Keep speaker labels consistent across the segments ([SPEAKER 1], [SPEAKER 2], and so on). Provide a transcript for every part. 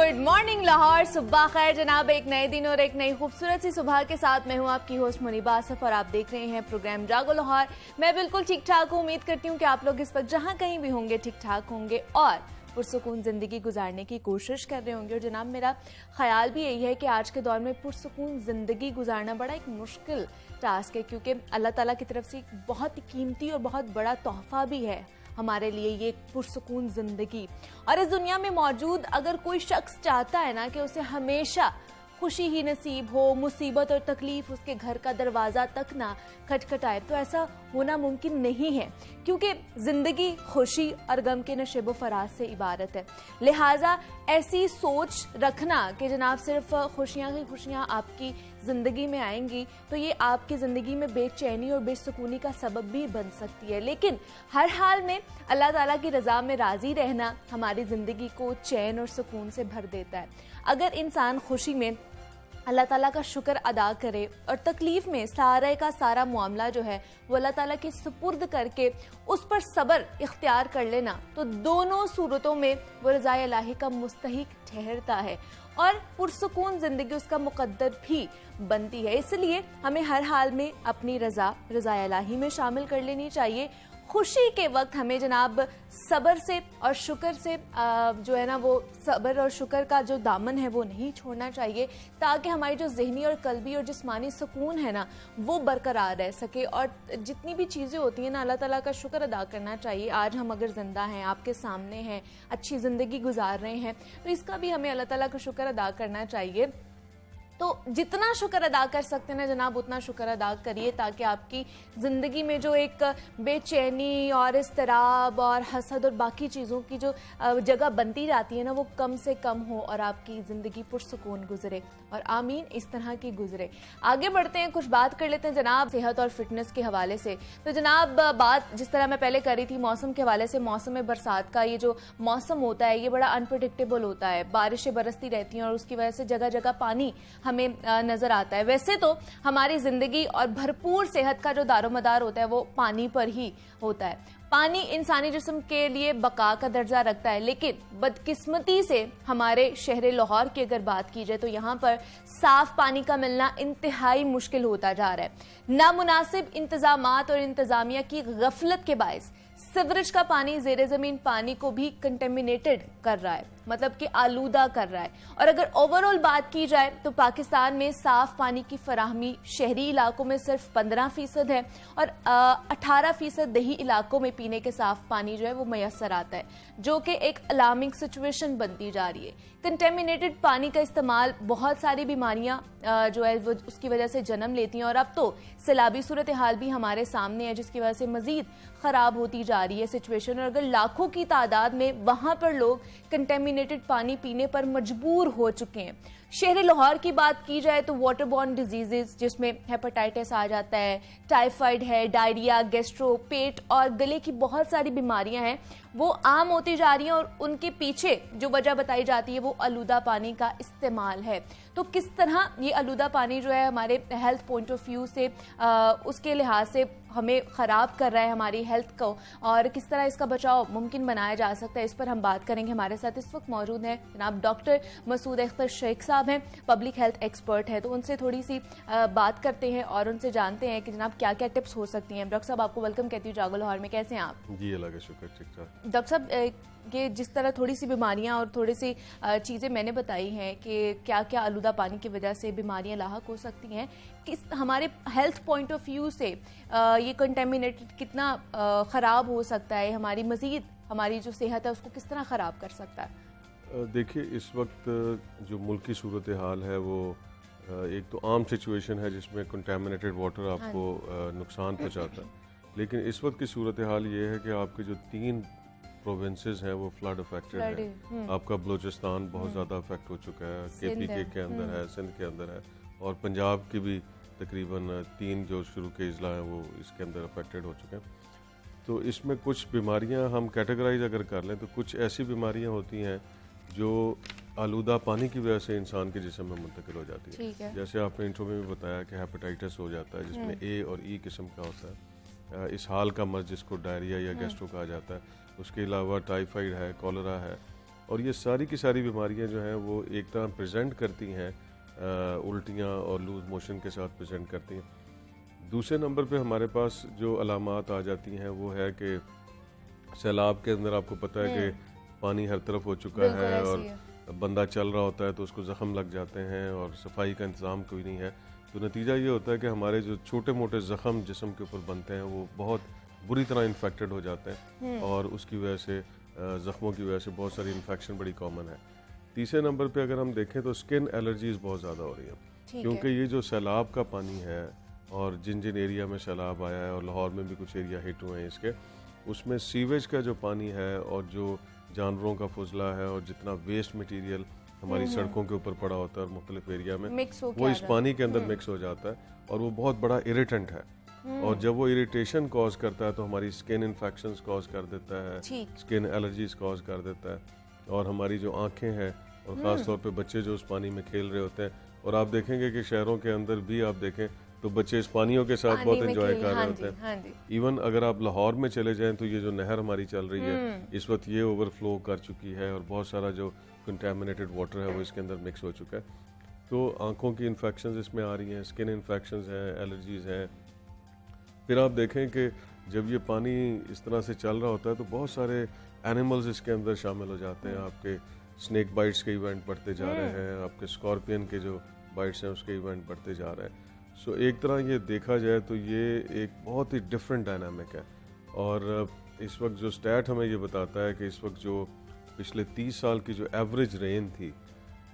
[SPEAKER 1] Good morning Lahore, सुबह खैर जनाब। एक नए दिन और एक नई खूबसूरत सी सुबह के साथ मैं हूं आपकी होस्ट मुनीबा आसिफ और आप देख रहे हैं प्रोग्राम जागो लाहौर। मैं बिल्कुल ठीक ठाक हूं। उम्मीद करती हूं कि आप लोग इस वक्त जहां कहीं भी होंगे ठीक ठाक होंगे और पुरसुकून ज़िंदगी गुजारने की कोशिश कर रहे होंगे। और जनाब मेरा ख्याल भी यही है कि आज के दौर में पुरसुकून ज़िंदगी गुजारना बड़ा एक मुश्किल टास्क है, क्योंकि अल्लाह ताला की तरफ से एक बहुत ही कीमती और बहुत बड़ा तोहफा भी है हमारे लिए ये पुरसुकून जिंदगी। और इस दुनिया में मौजूद अगर कोई शख्स चाहता है ना कि उसे हमेशा खुशी ही नसीब हो, मुसीबत और तकलीफ उसके घर का दरवाजा तक ना खटखटाए, तो ऐसा होना मुमकिन नहीं है, क्योंकि जिंदगी खुशी और गम के नशेबो फराज से इबारत है। लिहाजा ऐसी सोच रखना कि जनाब सिर्फ खुशियां ही खुशियां आपकी जिंदगी में आएंगी तो ये आपकी जिंदगी में बेचैनी और बेसुकूनी का सबब भी बन सकती है। लेकिन हर हाल में अल्लाह ताला की रजा में राजी रहना हमारी जिंदगी को चैन और सुकून से भर देता है। अगर इंसान खुशी में अल्लाह ताला का शुक्र अदा करे और तकलीफ में सारे का सारा मामला जो है वो अल्लाह ताला के सुपुर्द करके उस पर सब्र इख्तियार कर लेना, तो दोनों सूरतों में वो रज़ा इलाही का मुस्तहिक ठहरता है और पुरसुकून जिंदगी उसका मुकद्दर भी बनती है। इसलिए हमें हर हाल में अपनी रज़ा इलाही में शामिल कर लेनी चाहिए। खुशी के वक्त हमें जनाब सब्र से और शुक्र से जो है ना वो सब्र और शुक्र का जो दामन है वो नहीं छोड़ना चाहिए, ताकि हमारी जो जहनी और कल्बी और जिस्मानी सुकून है ना वो बरकरार रह सके। और जितनी भी चीज़ें होती हैं ना अल्लाह ताला का शुक्र अदा करना चाहिए। आज हम अगर जिंदा हैं, आपके सामने हैं, अच्छी ज़िंदगी गुजार रहे हैं, तो इसका भी हमें अल्लाह ताला का शुक्र अदा करना चाहिए। तो जितना शुक्र अदा कर सकते हैं ना जनाब उतना शुक्र अदा करिए, ताकि आपकी ज़िंदगी में जो एक बेचैनी और इस्तराब और हसद और बाकी चीज़ों की जो जगह बनती जाती है ना वो कम से कम हो और आपकी ज़िंदगी पुरसुकून गुजरे, और आमीन इस तरह की गुजरे। आगे बढ़ते हैं, कुछ बात कर लेते हैं जनाब सेहत और फिटनेस के हवाले से। तो जनाब बात जिस तरह मैं पहले कर रही थी मौसम के हवाले से, मौसम में बरसात का ये जो मौसम होता है ये बड़ा अनप्रडिक्टेबल होता है। बारिशें बरसती रहती हैं और उसकी वजह से जगह जगह पानी हमें नजर आता है। वैसे तो हमारी जिंदगी और भरपूर सेहत का जो दारोमदार होता है वो पानी पर ही होता है। पानी इंसानी जिस्म के लिए बका का दर्जा रखता है, लेकिन बदकिस्मती से हमारे शहर लाहौर की अगर बात की जाए तो यहाँ पर साफ पानी का मिलना इंतहाई मुश्किल होता जा रहा है। नामुनासिब इंतजामात और इंतजामिया की गफलत के बायस सिवरेज का पानी ज़ेरे ज़मीन पानी को भी कंटेमिनेटेड कर रहा है, मतलब कि आलूदा कर रहा है। और अगर ओवरऑल बात की जाए तो पाकिस्तान में साफ पानी की फराहमी शहरी इलाकों में सिर्फ 15% है और 18% दही इलाकों में पीने के साफ पानी जो है वो मैसर आता है, जो कि एक अलार्मिंग सिचुएशन बनती जा रही है। कंटेमिनेटेड पानी का इस्तेमाल बहुत सारी बीमारियां जो है वो उसकी वजह से जन्म लेती हैं, और अब तो सैलाबी सूरत हाल भी हमारे सामने है, जिसकी वजह से मजीद खराब होती जा रही है सिचुएशन। और अगर लाखों की तादाद में वहां पर लोग कंटेमिनेटेड पानी पीने पर मजबूर हो चुके हैं। शहर लाहौर की बात की जाए तो वाटर बॉर्न डिजीजेस जिसमें हेपेटाइटिस आ जाता है, टाइफाइड है, डायरिया, गैस्ट्रो, पेट और गले की बहुत सारी बीमारियां हैं वो आम होती जा रही हैं, और उनके पीछे जो वजह बताई जाती है वो आलूदा पानी का इस्तेमाल है। तो किस तरह ये आलूदा पानी जो है हमारे हेल्थ पॉइंट ऑफ व्यू से उसके लिहाज से हमें ख़राब कर रहा है हमारी हेल्थ को, और किस तरह इसका बचाव मुमकिन बनाया जा सकता है, इस पर हम बात करेंगे। हमारे साथ इस वक्त मौजूद हैं जनाब डॉक्टर मसूद अख्तर शेख साहब हैं, पब्लिक हेल्थ एक्सपर्ट हैं। तो उनसे थोड़ी सी बात करते हैं और उनसे जानते हैं कि जनाब क्या क्या टिप्स हो सकती हैं। डॉक्टर साहब आपको वेलकम कहती हूँ जागो लाहौर में, कैसे हैं आप?
[SPEAKER 2] जी अल्लाह का शुक्र, ठीक ठाक।
[SPEAKER 1] डॉक्टर साहब ये जिस तरह थोड़ी सी बीमारियां और थोड़ी सी चीज़ें मैंने बताई हैं कि क्या क्या आलूदा पानी की वजह से बीमारियां लाहक हो सकती हैं, किस हमारे हेल्थ पॉइंट ऑफ व्यू से ये कंटेमिनेटेड कितना ख़राब हो सकता है, हमारी मज़ीद हमारी जो सेहत है उसको किस तरह ख़राब कर सकता है?
[SPEAKER 2] देखिए इस वक्त जो मुल्क की सूरत हाल है वो एक तो आम सिचुएशन है जिसमें कंटेमिनेटेड वाटर आपको नुकसान पहुँचाता है, लेकिन इस वक्त की सूरत हाल ये है कि आपके जो 3 प्रोविंसेस हैं वो फ्लड अफेक्टेड है। आपका बलूचिस्तान बहुत ज़्यादा अफेक्ट हो चुका है, KPK के अंदर है, सिंध के अंदर है, और पंजाब की भी तकरीबन 3 जो शुरू के अजला हैं वो इसके अंदर अफेक्टेड हो चुके हैं। तो इसमें कुछ बीमारियां हम कैटेगराइज अगर कर लें तो कुछ ऐसी बीमारियां होती हैं जो आलूदा पानी की वजह से इंसान के जिस्म में मुंतकिल हो जाती है। जैसे आपने इंट्रो में भी बताया कि हेपेटाइटिस हो जाता है जिसमें A और E किस्म का होता है, इस हाल का मर्ज जिसको डायरिया या गैस्ट्रो कहा जाता है। उसके अलावा टाइफाइड है, कॉलरा है, और ये सारी की सारी बीमारियां जो हैं वो एक तरह प्रेजेंट करती हैं, उल्टियाँ और लूज मोशन के साथ प्रेजेंट करती हैं। दूसरे नंबर पे हमारे पास जो अलामात आ जाती हैं वो है कि सैलाब के अंदर आपको पता है कि पानी हर तरफ हो चुका है और बंदा चल रहा होता है तो उसको ज़ख़म लग जाते हैं और सफाई का इंतज़ाम कोई नहीं है, तो नतीजा ये होता है कि हमारे जो छोटे मोटे ज़ख़म जिस्म के ऊपर बनते हैं वो बहुत बुरी तरह इन्फेक्टेड हो जाते हैं और उसकी वजह से ज़ख़्मों की वजह से बहुत सारी इन्फेक्शन बड़ी कॉमन है। तीसरे नंबर पे अगर हम देखें तो स्किन एलर्जीज़ बहुत ज़्यादा हो रही हैं, क्योंकि ये जो सैलाब का पानी है और जिन जिन एरिया में सैलाब आया है और लाहौर में भी कुछ एरिया हिट हुए हैं इसके, उसमें सीवेज का जो पानी है और जो जानवरों का फुजला है और जितना वेस्ट मटेरियल हमारी सड़कों के ऊपर पड़ा होता है और मुख्तलिफ एरिया में वो इस पानी के अंदर मिक्स हो जाता है और वो बहुत बड़ा इरिटेंट है। और जब वो इरिटेशन कॉज करता है तो हमारी स्किन इन्फेक्शंस कॉज कर देता है, स्किन एलर्जीज कॉज कर देता है और हमारी जो आंखें हैं और ख़ास तौर पे बच्चे जो उस पानी में खेल रहे होते हैं, और आप देखेंगे कि शहरों के अंदर भी आप देखें तो बच्चे इस पानियों के साथ बहुत एंजॉय कर रहे होते हैं। इवन अगर आप लाहौर में चले जाएं तो ये जो नहर हमारी चल रही है इस वक्त ये ओवरफ्लो कर चुकी है और बहुत सारा जो कंटेमिनेटेड वाटर है वो इसके अंदर मिक्स हो चुका है। तो आंखों की इन्फेक्शंस इसमें आ रही हैं, स्किन इन्फेक्शंस हैं, एलर्जीज़ हैं। फिर आप देखें कि जब ये पानी इस तरह से चल रहा होता है तो बहुत सारे एनिमल्स इसके अंदर शामिल हो जाते हैं। आपके स्नेक बाइट्स के इवेंट बढ़ते जा रहे हैं, आपके स्कॉर्पियन के जो बाइट्स हैं उसके इवेंट बढ़ते जा रहे हैं। सो एक तरह ये देखा जाए तो ये एक बहुत ही डिफरेंट डायनामिक है। और इस वक्त जो स्टैट हमें ये बताता है कि इस वक्त जो पिछले 30 साल की जो एवरेज रेन थी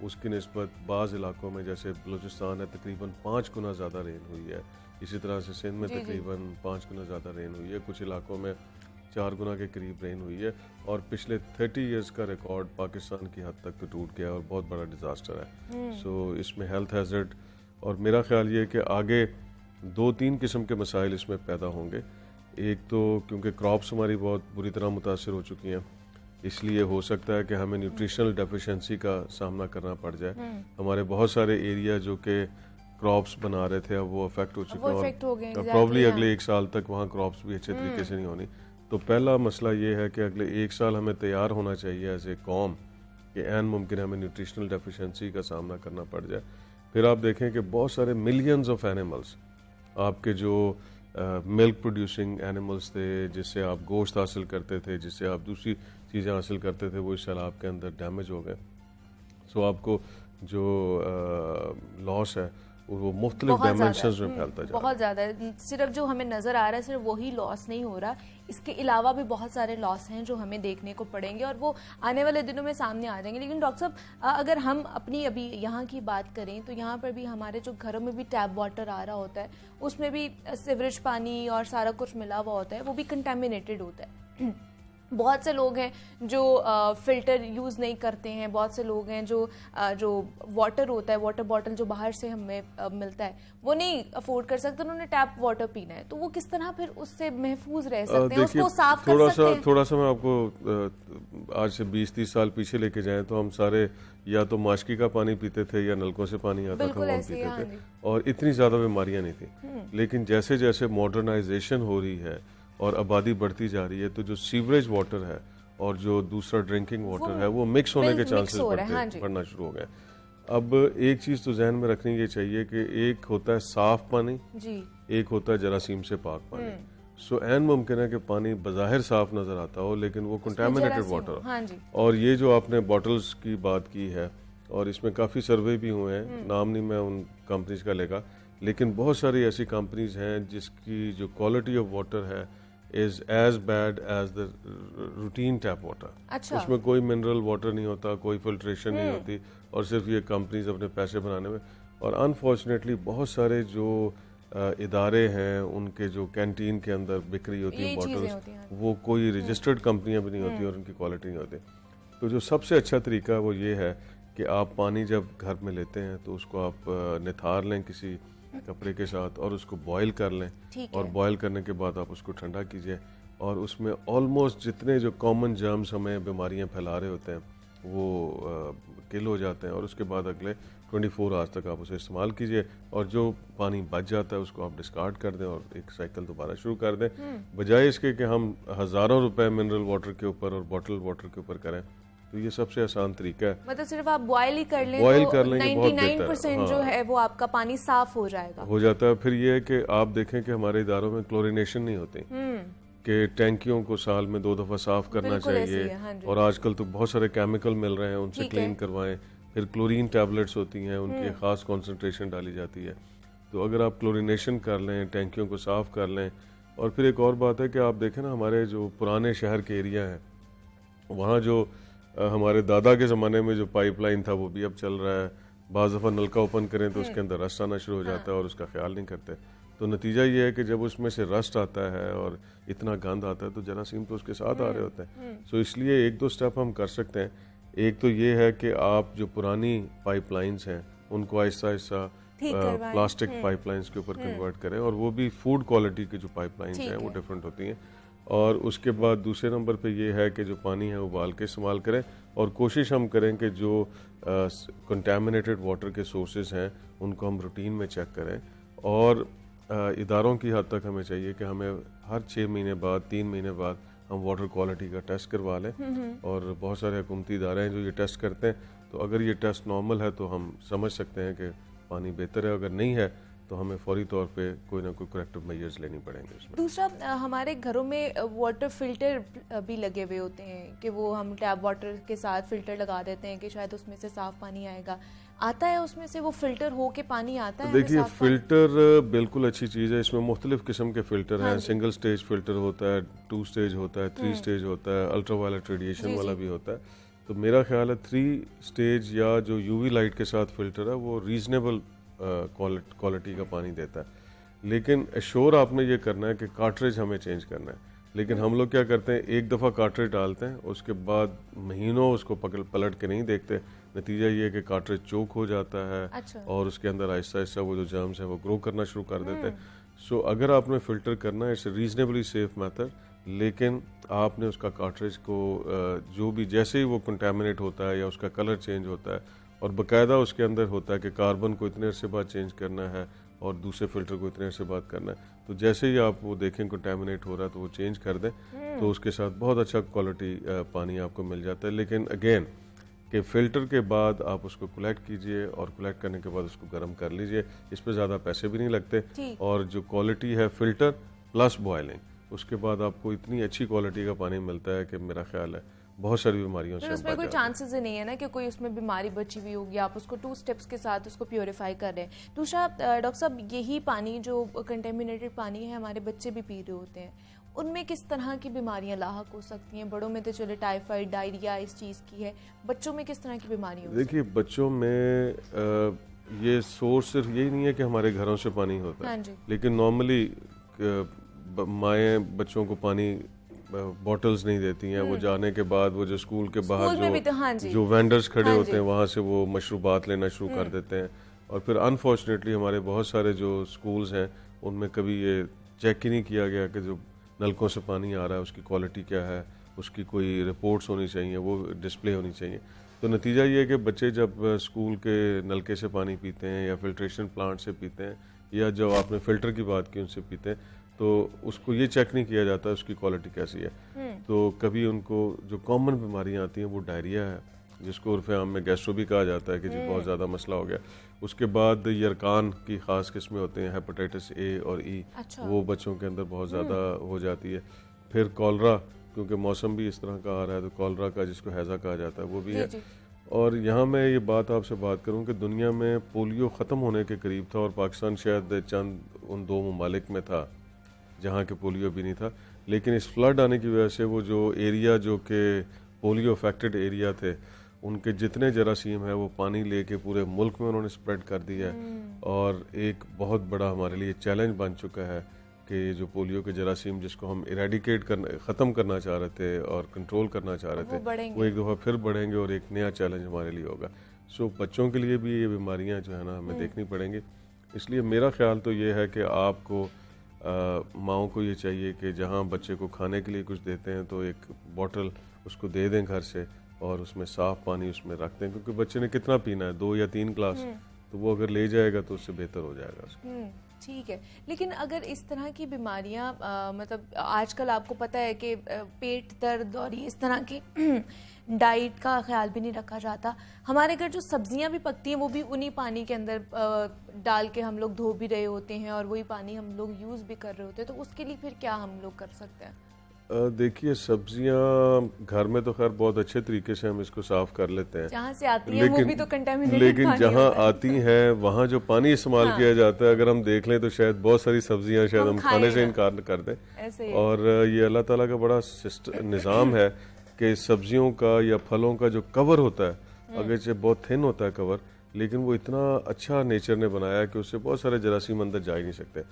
[SPEAKER 2] उसकी निस्बत बाज़ इलाकों में जैसे बलूचिस्तान है तकरीबन 5 गुना ज़्यादा रेन हुई है, इसी तरह से सिंध में तकरीबन 5 गुना ज़्यादा रेन हुई है, कुछ इलाकों में 4 गुना के करीब रेन हुई है और पिछले 30 इयर्स का रिकॉर्ड पाकिस्तान की हद तक तो टूट गया और बहुत बड़ा डिज़ास्टर है। सो इसमें हेल्थ हैज़र्ड और मेरा ख्याल ये है कि आगे 2-3 किस्म के मसाइल इसमें पैदा होंगे। एक तो क्योंकि क्रॉप्स हमारी बहुत बुरी तरह मुतासर हो चुकी हैं, इसलिए हो सकता है कि हमें न्यूट्रिशनल डेफिशिएंसी का सामना करना पड़ जाए। हमारे बहुत सारे एरिया जो कि क्रॉप्स बना रहे थे अब वो अफेक्ट हो चुके हैं और प्रॉब्ली अगले 1 साल तक वहाँ क्रॉप्स भी अच्छे तरीके से नहीं होनी। तो पहला मसला ये है कि अगले 1 साल हमें तैयार होना चाहिए एज ए कौम कि ऐन मुमकिन हमें न्यूट्रिशनल डेफिशिएंसी का सामना करना पड़ जाए। फिर आप देखें कि बहुत सारे मिलियंस ऑफ एनिमल्स आपके जो मिल्क प्रोड्यूसिंग एनिमल्स थे, जिससे आप गोश्त हासिल करते थे, जिससे आप दूसरी चीज़ें हासिल करते थे, वो इस सैलाब के अंदर डैमेज हो गए। सो आपको जो लॉस है वो मुख्तलिफ डायमेंशंस में फैलता जा रहा है।
[SPEAKER 1] बहुत ज़्यादा है। सिर्फ जो हमें नज़र आ रहा है सिर्फ वही लॉस नहीं हो रहा, इसके अलावा भी बहुत सारे लॉस हैं जो हमें देखने को पड़ेंगे और वो आने वाले दिनों में सामने आ जाएंगे। लेकिन डॉक्टर साहब अगर हम अपनी अभी यहाँ की बात करें तो यहाँ पर भी हमारे जो घरों में भी टैप वाटर आ रहा होता है उसमें भी सीवरेज पानी और सारा कुछ मिला हुआ होता है, वो भी कंटेमिनेटेड होता है। बहुत से लोग हैं जो फ़िल्टर यूज़ नहीं करते हैं, बहुत से लोग हैं जो वाटर होता है, वाटर बॉटल जो बाहर से हमें मिलता है वो नहीं अफोर्ड कर सकते, उन्होंने टैप वाटर पीना है, तो वो किस तरह फिर उससे महफूज रह सकते हैं, उसको साफ कर सकते हैं?
[SPEAKER 2] थोड़ा सा मैं आपको आज से 20-30 साल पीछे लेके जाएं तो हम सारे या तो माशकी का पानी पीते थे या नलकों से पानी आता था वो हम पीते थे और इतनी ज़्यादा बीमारियाँ नहीं थी। लेकिन जैसे जैसे मॉडर्नाइजेशन हो रही है और आबादी बढ़ती जा रही है तो जो सीवरेज वाटर है और जो दूसरा ड्रिंकिंग वाटर है वो मिक्स होने के चांसेस बढ़ना शुरू हो गए। अब एक चीज़ तो जहन में रखनी ये चाहिए कि एक होता है साफ पानी जी, एक होता है जरासीम से पाक पानी। सो ऐन मुमकिन है कि पानी बज़ाहिर साफ नजर आता हो लेकिन वो कंटेमिनेटेड वाटर हो। और ये जो आपने बॉटल्स की बात की है और इसमें काफ़ी सर्वे भी हुए हैं, नाम नहीं मैं उन कंपनीज का लेगा, लेकिन बहुत सारी ऐसी कंपनीज हैं जिसकी जो क्वालिटी ऑफ वाटर है is as bad as the routine tap water।
[SPEAKER 1] अच्छा।
[SPEAKER 2] उसमें कोई मिनरल वाटर नहीं होता, कोई फिल्ट्रेशन नहीं होती और सिर्फ ये कंपनीज अपने पैसे बनाने में। और अनफॉर्चुनेटली बहुत सारे जो इदारे हैं उनके जो कैंटीन के अंदर बिक्री होती है बॉटल्स वो कोई रजिस्टर्ड कंपनियां भी नहीं होती और उनकी क्वालिटी नहीं होती। तो जो सबसे अच्छा तरीका वो ये है कि आप पानी जब घर में लेते हैं तो उसको आप निथार लें किसी कपड़े के साथ और उसको बॉईल कर लें और बॉईल करने के बाद आप उसको ठंडा कीजिए और उसमें ऑलमोस्ट जितने जो कॉमन जर्म्स हमें बीमारियां फैला रहे होते हैं वो किल हो जाते हैं और उसके बाद अगले 24 आवर्स तक आप उसे इस्तेमाल कीजिए और जो पानी बच जाता है उसको आप डिस्कार्ड कर दें और एक साइकिल दोबारा शुरू कर दें, बजाय इसके कि हम हज़ारों रुपए मिनरल वाटर के ऊपर और बॉटल वाटर के ऊपर करें। तो ये सबसे आसान तरीका है।
[SPEAKER 1] मतलब सिर्फ आप बॉयल ही कर लें
[SPEAKER 2] बॉयल
[SPEAKER 1] तो
[SPEAKER 2] कर लेंगे बहुत बेहतर
[SPEAKER 1] 99% जो है वो आपका पानी साफ हो जाएगा।
[SPEAKER 2] हो जाता है। फिर ये है कि आप देखें कि हमारे इदारों में क्लोरिनेशन नहीं होती कि टैंकियों को साल में 2 दफ़ा साफ करना चाहिए,
[SPEAKER 1] हाँ जी।
[SPEAKER 2] और आजकल तो बहुत सारे केमिकल मिल रहे हैं, उनसे क्लीन करवाएं। फिर क्लोरीन टैबलेट्स होती हैं, उनकी एक ख़ास कॉन्सेंट्रेशन डाली जाती है। तो अगर आप क्लोरिनेशन कर लें, टैंकियों को साफ कर लें। और फिर एक और बात है कि आप देखें ना, हमारे जो पुराने शहर के एरिया हैं वहाँ जो हमारे दादा के ज़माने में जो पाइपलाइन था वो भी अब चल रहा है। बाज़ दफ़ा नलका ओपन करें तो उसके अंदर रस्ट आना शुरू हो जाता है और उसका ख्याल नहीं करते। तो नतीजा ये है कि जब उसमें से रस्ट आता है और इतना गंद आता है तो जरासीम तो उसके साथ आ रहे होते हैं। सो इसलिए 1-2 स्टेप हम कर सकते हैं। एक तो ये है कि आप जो पुरानी पाइपलाइंस हैं उनको आहिस्ता आहिस्ता प्लास्टिक पाइपलाइंस के ऊपर कन्वर्ट करें, और वो भी फूड क्वालिटी की जो पाइपलाइंस हैं वो डिफरेंट होती हैं। और उसके बाद दूसरे नंबर पे ये है कि जो पानी है उबाल के इस्तेमाल करें, और कोशिश हम करें कि जो कंटामिनेटेड वाटर के सोर्सेज हैं उनको हम रूटीन में चेक करें। और इदारों की हद तक हमें चाहिए कि हमें हर 6 महीने बाद, 3 महीने बाद हम वाटर क्वालिटी का टेस्ट करवा लें। और बहुत सारे हुकूमती इदारे हैं जो ये टेस्ट करते हैं। तो अगर ये टेस्ट नॉर्मल है तो हम समझ सकते हैं कि पानी बेहतर है। अगर नहीं है तो हमें फौरी तौर पे कोई ना कोई करेक्टिव मेजर्स लेनी पड़ेंगे उसमें।
[SPEAKER 1] दूसरा, हमारे घरों में वाटर फिल्टर भी लगे हुए होते हैं कि वो हम टैप वाटर के साथ फिल्टर लगा देते हैं कि शायद उसमें से साफ पानी आएगा। आता है उसमें से वो फिल्टर हो के पानी आता है?
[SPEAKER 2] देखिए, फिल्टर बिल्कुल अच्छी चीज़ है। इसमें मुख्तलिफ किस्म के फिल्टर हैं। सिंगल स्टेज फिल्टर होता है, 2 स्टेज होता है, 3 स्टेज होता है, अल्ट्रावायलेट रेडिएशन वाला भी होता है। तो मेरा ख्याल है 3 स्टेज या जो यूवी लाइट के साथ फिल्टर है वो रीजनेबल क्वालिटी का पानी देता है। लेकिन एश्योर आपने ये करना है कि कार्ट्रिज हमें चेंज करना है। लेकिन हम लोग क्या करते हैं, एक दफ़ा कार्ट्रिज डालते हैं, उसके बाद महीनों उसको पलट के नहीं देखते। नतीजा ये है कि कार्ट्रिज चोक हो जाता है। और उसके अंदर आहिस्ता आहिस्ता वो जो जर्म्स हैं वो ग्रो करना शुरू कर देते हैं। सो अगर आपने फ़िल्टर करना है, इट्स रीजनेबली सेफ मेथड, लेकिन आपने उसका कार्ट्रिज को जो भी जैसे ही वो कंटेमिनेट होता है या उसका कलर चेंज होता है, और बाकायदा उसके अंदर होता है कि कार्बन को इतने अरसे बाद चेंज करना है और दूसरे फिल्टर को इतने अरसे बाद करना है, तो जैसे ही आप वो देखें कंटेमिनेट हो रहा है तो वो चेंज कर दें। तो उसके साथ बहुत अच्छा क्वालिटी पानी आपको मिल जाता है। लेकिन अगेन कि फ़िल्टर के बाद आप उसको कलेक्ट कीजिए, और कलेक्ट करने के बाद उसको गर्म कर लीजिए। इस पर ज़्यादा पैसे भी नहीं लगते, और जो क्वालिटी है फ़िल्टर प्लस बॉयलिंग, उसके बाद आपको इतनी अच्छी क्वालिटी का पानी मिलता है कि मेरा ख्याल है बहुत सारी बीमारियों से
[SPEAKER 1] उसमें कोई चांसेस ही नहीं है ना कि कोई उसमें बीमारी बची हुई होगी। आप उसको 2 स्टेप्स के साथ उसको प्योरीफाई कर रहे हैं। दूसरा, डॉक्टर साहब, यही पानी जो कंटेमिनेटेड पानी है हमारे बच्चे भी पी रहे होते हैं, उनमें किस तरह की बीमारियां लाहक हो सकती हैं? बड़ों में तो चले टाइफाइड, डायरिया इस चीज़ की है, बच्चों में किस तरह की बीमारियां हो?
[SPEAKER 2] देखिए, बच्चों में ये सोर्स सिर्फ यही नहीं है कि हमारे घरों से पानी होता है, लेकिन नॉर्मली माएँ बच्चों को पानी बॉटल्स नहीं देती हैं। वो जाने के बाद वो जो स्कूल के बाहर जो वेंडर्स खड़े होते हैं वहाँ से वो मशरूबात लेना शुरू कर देते हैं। और फिर अनफॉर्चुनेटली हमारे बहुत सारे जो स्कूल्स हैं उनमें कभी ये चेक ही नहीं किया गया कि जो नलकों से पानी आ रहा है उसकी क्वालिटी क्या है, उसकी कोई रिपोर्ट्स होनी चाहिए, वो डिस्प्ले होनी चाहिए। तो नतीजा ये है कि बच्चे जब स्कूल के नलके से पानी पीते हैं या फिल्ट्रेशन प्लांट से पीते हैं, या जो आपने फ़िल्टर की बात की उनसे पीते हैं, तो उसको ये चेक नहीं किया जाता उसकी क्वालिटी कैसी है। तो कभी उनको जो कॉमन बीमारियां आती हैं वो डायरिया है, जिसको उर्फ़े आम में गैस्ट्रो भी कहा जाता है कि जी बहुत ज़्यादा मसला हो गया। उसके बाद यरकान की ख़ास किस्में होते हैं, हेपेटाइटिस ए और ई, वो बच्चों के अंदर बहुत ज़्यादा हो जाती है। फिर कॉलरा, क्योंकि मौसम भी इस तरह का आ रहा है, तो कॉलरा का जिसको हैज़ा कहा जाता है वो भी है। और यहाँ मैं ये बात आपसे बात करूँ कि दुनिया में पोलियो ख़त्म होने के करीब था, और पाकिस्तान शायद चंद उन 2 ममालिक में था जहाँ के पोलियो भी नहीं था। लेकिन इस फ्लड आने की वजह से वो जो एरिया जो कि पोलियो अफेक्टेड एरिया थे, उनके जितने जरासीम है वो पानी लेके पूरे मुल्क में उन्होंने स्प्रेड कर दिया है। और एक बहुत बड़ा हमारे लिए चैलेंज बन चुका है कि जो पोलियो के जरासीम जिसको हम इरेडिकेट करना, ख़त्म करना चाह रहे थे और कंट्रोल करना चाह रहे थे, वो एक दफ़ा फिर बढ़ेंगे और एक नया चैलेंज हमारे लिए होगा। सो बच्चों के लिए भी ये बीमारियाँ जो है ना हमें देखनी पड़ेंगी। इसलिए मेरा ख्याल तो ये है कि आपको माओं को ये चाहिए कि जहाँ बच्चे को खाने के लिए कुछ देते हैं तो एक बॉटल उसको दे दें घर से, और उसमें साफ़ पानी उसमें रख दें, क्योंकि बच्चे ने कितना पीना है, 2 या 3 ग्लास, तो वो अगर ले जाएगा तो उससे बेहतर हो जाएगा उसको।
[SPEAKER 1] ठीक है, लेकिन अगर इस तरह की बीमारियां मतलब आजकल आपको पता है कि पेट दर्द और ये इस तरह की डाइट का ख्याल भी नहीं रखा जाता। हमारे घर जो सब्जियां भी पकती हैं वो भी उन्हीं पानी के अंदर डाल के हम लोग धो भी रहे होते हैं और वही पानी हम लोग यूज़ भी कर रहे होते हैं, तो उसके लिए फिर क्या हम लोग कर सकते हैं?
[SPEAKER 2] देखिए, सब्जियां घर में तो खैर बहुत अच्छे तरीके से हम इसको साफ कर लेते हैं,
[SPEAKER 1] जहाँ से आती हैं वो भी तो कंटामिनेटेड
[SPEAKER 2] लेकिन
[SPEAKER 1] पानी
[SPEAKER 2] जहाँ
[SPEAKER 1] होता है।
[SPEAKER 2] आती हैं वहाँ जो पानी इस्तेमाल किया जाता है, अगर हम देख लें तो शायद बहुत सारी सब्जियां शायद हम खाने से इनकार कर दें।
[SPEAKER 1] ऐसे ही।
[SPEAKER 2] और ये अल्लाह ताला का बड़ा निज़ाम है कि सब्जियों का या फलों का जो कवर होता है, अगरचे बहुत थिन होता है कवर, लेकिन वो इतना अच्छा नेचर ने बनाया है कि उससे बहुत सारे जरासीम अंदर जा ही नहीं सकते।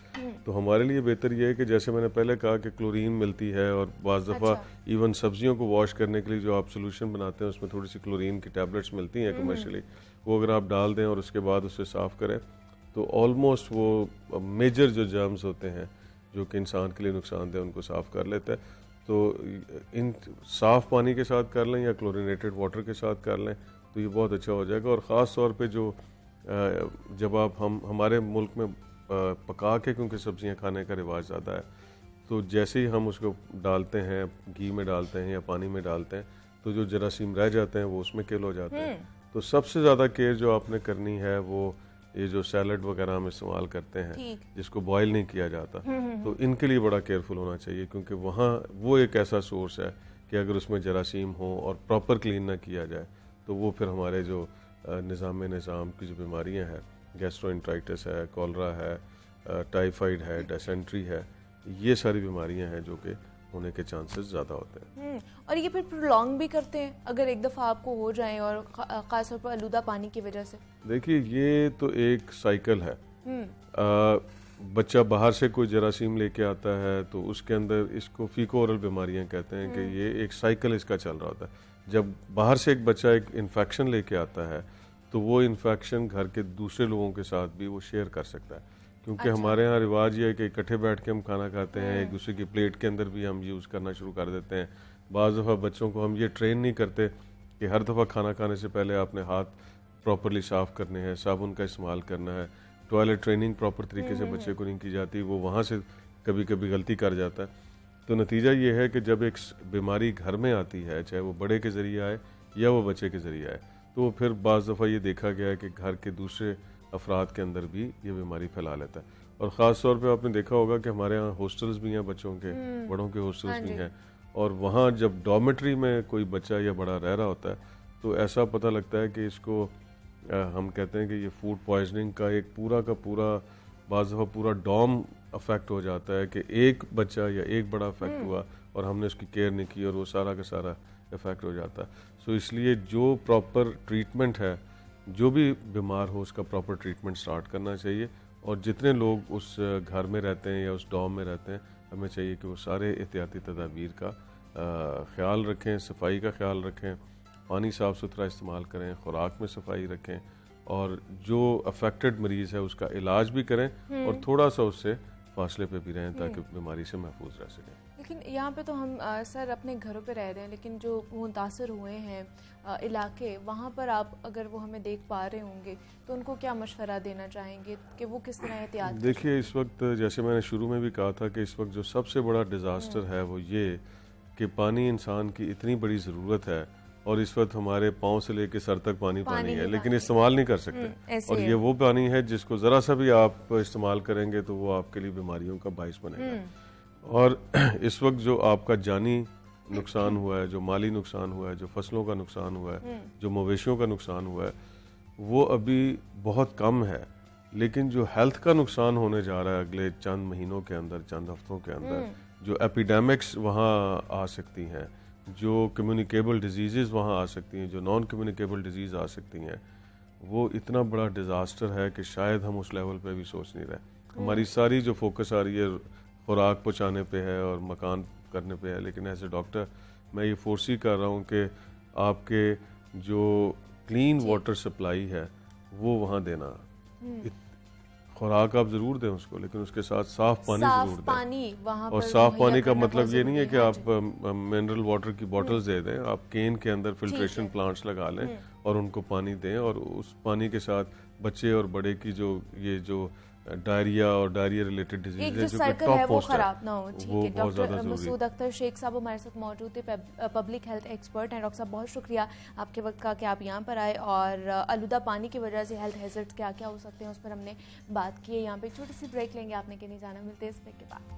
[SPEAKER 2] तो हमारे लिए बेहतर ये है कि जैसे मैंने पहले कहा कि क्लोरीन मिलती है, और बाज़ दफ़ा इवन सब्जियों को वॉश करने के लिए जो आप सोल्यूशन बनाते हैं उसमें थोड़ी सी क्लोरीन की टैबलेट्स मिलती हैं कमर्शियली, वो अगर आप डाल दें और उसके बाद उसे साफ़ करें तो ऑलमोस्ट वो मेजर जो जर्म्स होते हैं जो कि इंसान के लिए नुकसानदेह उनको साफ़ कर लेता है। तो इन साफ़ पानी के साथ कर लें या क्लोरीनेटेड वाटर के साथ कर लें तो ये बहुत अच्छा हो जाएगा। और ख़ास तौर पे जो जब आप हमारे मुल्क में पका के क्योंकि सब्जियां खाने का रिवाज ज़्यादा है, तो जैसे ही हम उसको डालते हैं, घी में डालते हैं या पानी में डालते हैं, तो जो जरासीम रह जाते हैं वो उसमें किल हो जाते हैं। तो सबसे ज़्यादा केयर जो आपने करनी है वो ये जो सैलड वगैरह हम इस्तेमाल करते हैं जिसको बॉयल नहीं किया जाता, तो इनके लिए बड़ा केयरफुल होना चाहिए, क्योंकि वहाँ वो एक ऐसा सोर्स है कि अगर उसमें जरासीम हो और प्रॉपर क्लीन ना किया जाए तो वो फिर हमारे जो निज़ाम की जो बीमारियां हैं, गैस्ट्रोएंटराइटिस है, कॉलरा है, टाइफाइड है, डिसेंट्री है, ये सारी बीमारियां हैं जो कि होने के चांसेस ज़्यादा होते हैं।
[SPEAKER 1] और ये फिर प्रोलॉन्ग भी करते हैं अगर एक दफ़ा आपको हो जाए, और ख़ास तौर पर आलूदा पानी की वजह से?
[SPEAKER 2] देखिए, ये तो एक साइकिल है। बच्चा बाहर से कोई जरासीम लेके आता है तो उसके अंदर, इसको फीको ओरल बीमारियां कहते हैं कि ये एक साइकिल इसका चल रहा होता है। जब बाहर से एक बच्चा एक इन्फेक्शन लेके आता है तो वो इन्फेक्शन घर के दूसरे लोगों के साथ भी वो शेयर कर सकता है, क्योंकि हमारे यहाँ रिवाज ये है कि इकट्ठे बैठ के हम खाना खाते हैं, एक दूसरे की प्लेट के अंदर भी हम यूज़ करना शुरू कर देते हैं। बाज़ दफ़ा बच्चों को हम ये ट्रेन नहीं करते कि हर दफ़ा खाना खाने से पहले आपने हाथ प्रॉपरली साफ़ करने हैं, साबुन का इस्तेमाल करना है। टॉयलेट ट्रेनिंग प्रॉपर तरीके से बच्चे को नहीं की जाती, वो वहाँ से कभी कभी गलती कर जाता है। तो नतीजा ये है कि जब एक बीमारी घर में आती है, चाहे वो बड़े के ज़रिए आए या वो बच्चे के ज़रिए आए, तो फिर बाज़ दफ़ा ये देखा गया है कि घर के दूसरे अफराद के अंदर भी ये बीमारी फैला लेता है। और ख़ास तौर पे आपने देखा होगा कि हमारे यहाँ हॉस्टल्स भी हैं बच्चों के, बड़ों के हॉस्टल्स भी हैं, और वहाँ जब डॉर्मेट्री में कोई बच्चा या बड़ा रह रहा होता है तो ऐसा पता लगता है कि इसको हम कहते हैं कि ये फूड पॉइजनिंग का एक पूरा का पूरा, बाज़ दफ़ा पूरा डॉम अफेक्ट हो जाता है कि एक बच्चा या एक बड़ा अफेक्ट हुआ और हमने उसकी केयर नहीं की और वो सारा का सारा इफेक्ट हो जाता है। सो इसलिए जो प्रॉपर ट्रीटमेंट है, जो भी बीमार हो उसका प्रॉपर ट्रीटमेंट स्टार्ट करना चाहिए। और जितने लोग उस घर में रहते हैं या उस डॉम में रहते हैं, हमें चाहिए कि वो सारे एहतियाती तदाबीर का ख्याल रखें, सफाई का ख्याल रखें, पानी साफ़ सुथरा इस्तेमाल करें, खुराक में सफाई रखें, और जो अफेक्टेड मरीज़ है उसका इलाज भी करें और थोड़ा सा उससे फासले पे भी रहें ताकि बीमारी से महफूज रह सकें।
[SPEAKER 1] लेकिन यहाँ पे तो हम सर अपने घरों पे रह रहे हैं, लेकिन जो मुतासर हुए हैं इलाके, वहाँ पर आप अगर वो हमें देख पा रहे होंगे तो उनको क्या मशवरा देना चाहेंगे कि वो किस तरह एहतियात?
[SPEAKER 2] देखिए, इस वक्त जैसे मैंने शुरू में भी कहा था कि इस वक्त जो सबसे बड़ा डिज़ास्टर है वो ये कि पानी इंसान की इतनी बड़ी ज़रूरत है, और इस वक्त हमारे पाँव से लेकर सर तक पानी है, लेकिन इस्तेमाल नहीं कर सकते। और ये वो पानी है जिसको ज़रा सा भी आप इस्तेमाल करेंगे तो वो आपके लिए बीमारियों का बाइस बनेगा। और इस वक्त जो आपका जानी नुकसान हुआ है, जो माली नुकसान हुआ है, जो फसलों का नुकसान हुआ है, जो मवेशियों का नुकसान हुआ है, वो अभी बहुत कम है। लेकिन जो हेल्थ का नुकसान होने जा रहा है अगले चंद महीनों के अंदर, चंद हफ्तों के अंदर, जो एपिडेमिक्स वहाँ आ सकती हैं, जो कम्युनिकेबल डिजीज़ वहाँ आ सकती हैं, जो नॉन कम्युनिकेबल डिजीज़ आ सकती हैं, वो इतना बड़ा डिज़ास्टर है कि शायद हम उस लेवल पे भी सोच नहीं रहे। हमारी सारी जो फोकस आ रही है खुराक पहुँचाने पे है और मकान करने पे है, लेकिन एज ए डॉक्टर मैं ये फोर्सी कर रहा हूँ कि आपके जो क्लीन वाटर सप्लाई है वो वहाँ देना। खुराक आप ज़रूर दें उसको, लेकिन उसके साथ साफ़ पानी ज़रूर दें।
[SPEAKER 1] वहाँ
[SPEAKER 2] और साफ़ पानी का मतलब ये नहीं है कि आप मिनरल वाटर की बॉटल्स दे दें, आप केन के अंदर फिल्ट्रेशन प्लांट्स लगा लें और उनको पानी दें, और उस पानी के साथ बच्चे और बड़े की जो डायरिया और डायरिया रिलेटेड डिजीज
[SPEAKER 1] एक
[SPEAKER 2] है
[SPEAKER 1] जो
[SPEAKER 2] जो कि
[SPEAKER 1] सर्कल है
[SPEAKER 2] टॉप
[SPEAKER 1] वो
[SPEAKER 2] मोस्ट
[SPEAKER 1] खराब ना हो। ठीक है,
[SPEAKER 2] बहुत ज़्यादा
[SPEAKER 1] डॉक्टर
[SPEAKER 2] ज़रूरी है।
[SPEAKER 1] मसूद अख्तर शेख साहब हमारे साथ मौजूद थे, पब्लिक हेल्थ एक्सपर्ट हैं। डॉक्टर साहब बहुत शुक्रिया आपके वक्त का कि आप यहाँ पर आए, और आलूदा पानी की वजह से हेल्थ हैजर्ड्स क्या क्या हो सकते हैं उस पर हमने बात की है। यहाँ पे एक छोटी सी ब्रेक लेंगे, आपने कहीं नहीं जाना, मिलते हैं इस ब्रेक के बाद।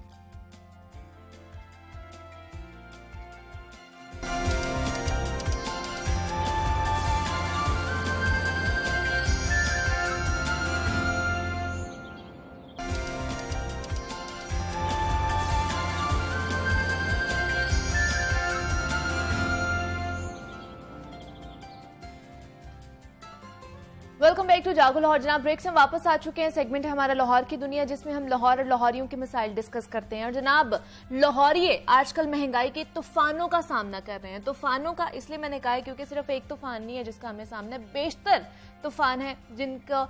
[SPEAKER 1] वेलकम बैक टू जागो लाहौर। जनाब, ब्रेक से हम वापस आ चुके हैं। सेगमेंट है हमारा लाहौर की दुनिया, जिसमें हम लाहौर और लाहौरियों के मसाइल डिस्कस करते हैं। और जनाब, लाहौरिये आजकल महंगाई के तूफानों का सामना कर रहे हैं। तूफानों का इसलिए मैंने कहा है क्योंकि सिर्फ एक तूफान नहीं है जिसका हमें सामने, बेशतर तूफान है जिनका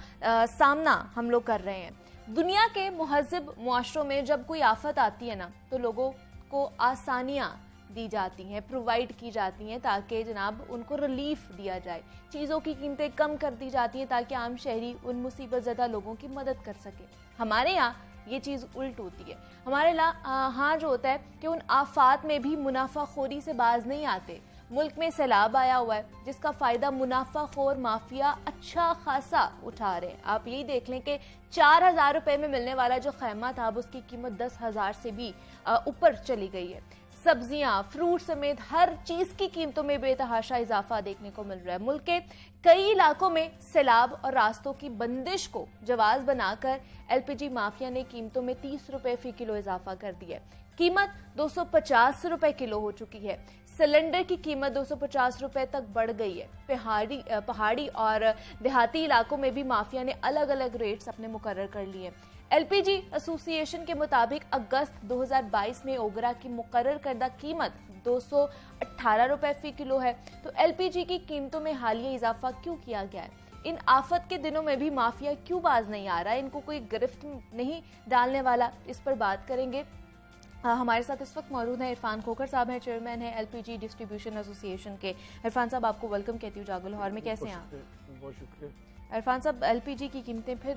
[SPEAKER 1] सामना हम लोग कर रहे हैं। दुनिया के मुहज़्ज़ब मुआशरों में जब कोई आफत आती है ना, तो लोगों को आसानियाँ दी जाती हैं, प्रोवाइड की जाती हैं, ताकि जनाब उनको रिलीफ दिया जाए। चीज़ों की कीमतें कम कर दी जाती हैं ताकि आम शहरी उन मुसीबत ज़दा लोगों की मदद कर सके। हमारे यहाँ ये चीज़ उल्ट होती है। हमारे यहाँ जो होता है कि उन आफात में भी मुनाफाखोरी से बाज नहीं आते। मुल्क में सैलाब आया हुआ है जिसका फ़ायदा मुनाफाखोर माफिया अच्छा खासा उठा रहे हैं। आप यही देख लें कि 4,000 रुपये में मिलने वाला जो खैमा था, अब उसकी कीमत 10,000 से भी ऊपर चली गई है। सब्जियां, फ्रूट समेत हर चीज की कीमतों में बेतहाशा इजाफा देखने को मिल रहा है। मुल्क के कई इलाकों में सैलाब और रास्तों की बंदिश को जवाज बनाकर एलपीजी माफिया ने कीमतों में 30 रुपए फी किलो इजाफा कर दिया है। कीमत 250 रुपए किलो हो चुकी है। सिलेंडर की कीमत 250 रुपए तक बढ़ गई है। पहाड़ी और देहाती इलाकों में भी माफिया ने अलग अलग रेट्स अपने मुकर्रर कर लिए हैं। एलपीजी एसोसिएशन के मुताबिक अगस्त 2022 में ओगरा की मुकर्रर करदा कीमत 218 रुपए फी किलो है। तो एलपीजी की कीमतों में हालिया इजाफा क्यों किया गया है? इन आफत के दिनों में भी माफिया क्यों बाज नहीं आ रहा है? इनको कोई गिरफ्त नहीं डालने वाला? इस पर बात करेंगे। हमारे साथ इस वक्त मौजूद हैं इरफान खोखर साहब, हैं चेयरमैन हैं एलपीजी डिस्ट्रीब्यूशन एसोसिएशन के। इरफान साहब, आपको वेलकम कहती हूँ जागो लाहौर में। कैसे हैं आप?
[SPEAKER 3] बहुत शुक्रिया।
[SPEAKER 1] इरफान साहब, एलपीजी की कीमतें फिर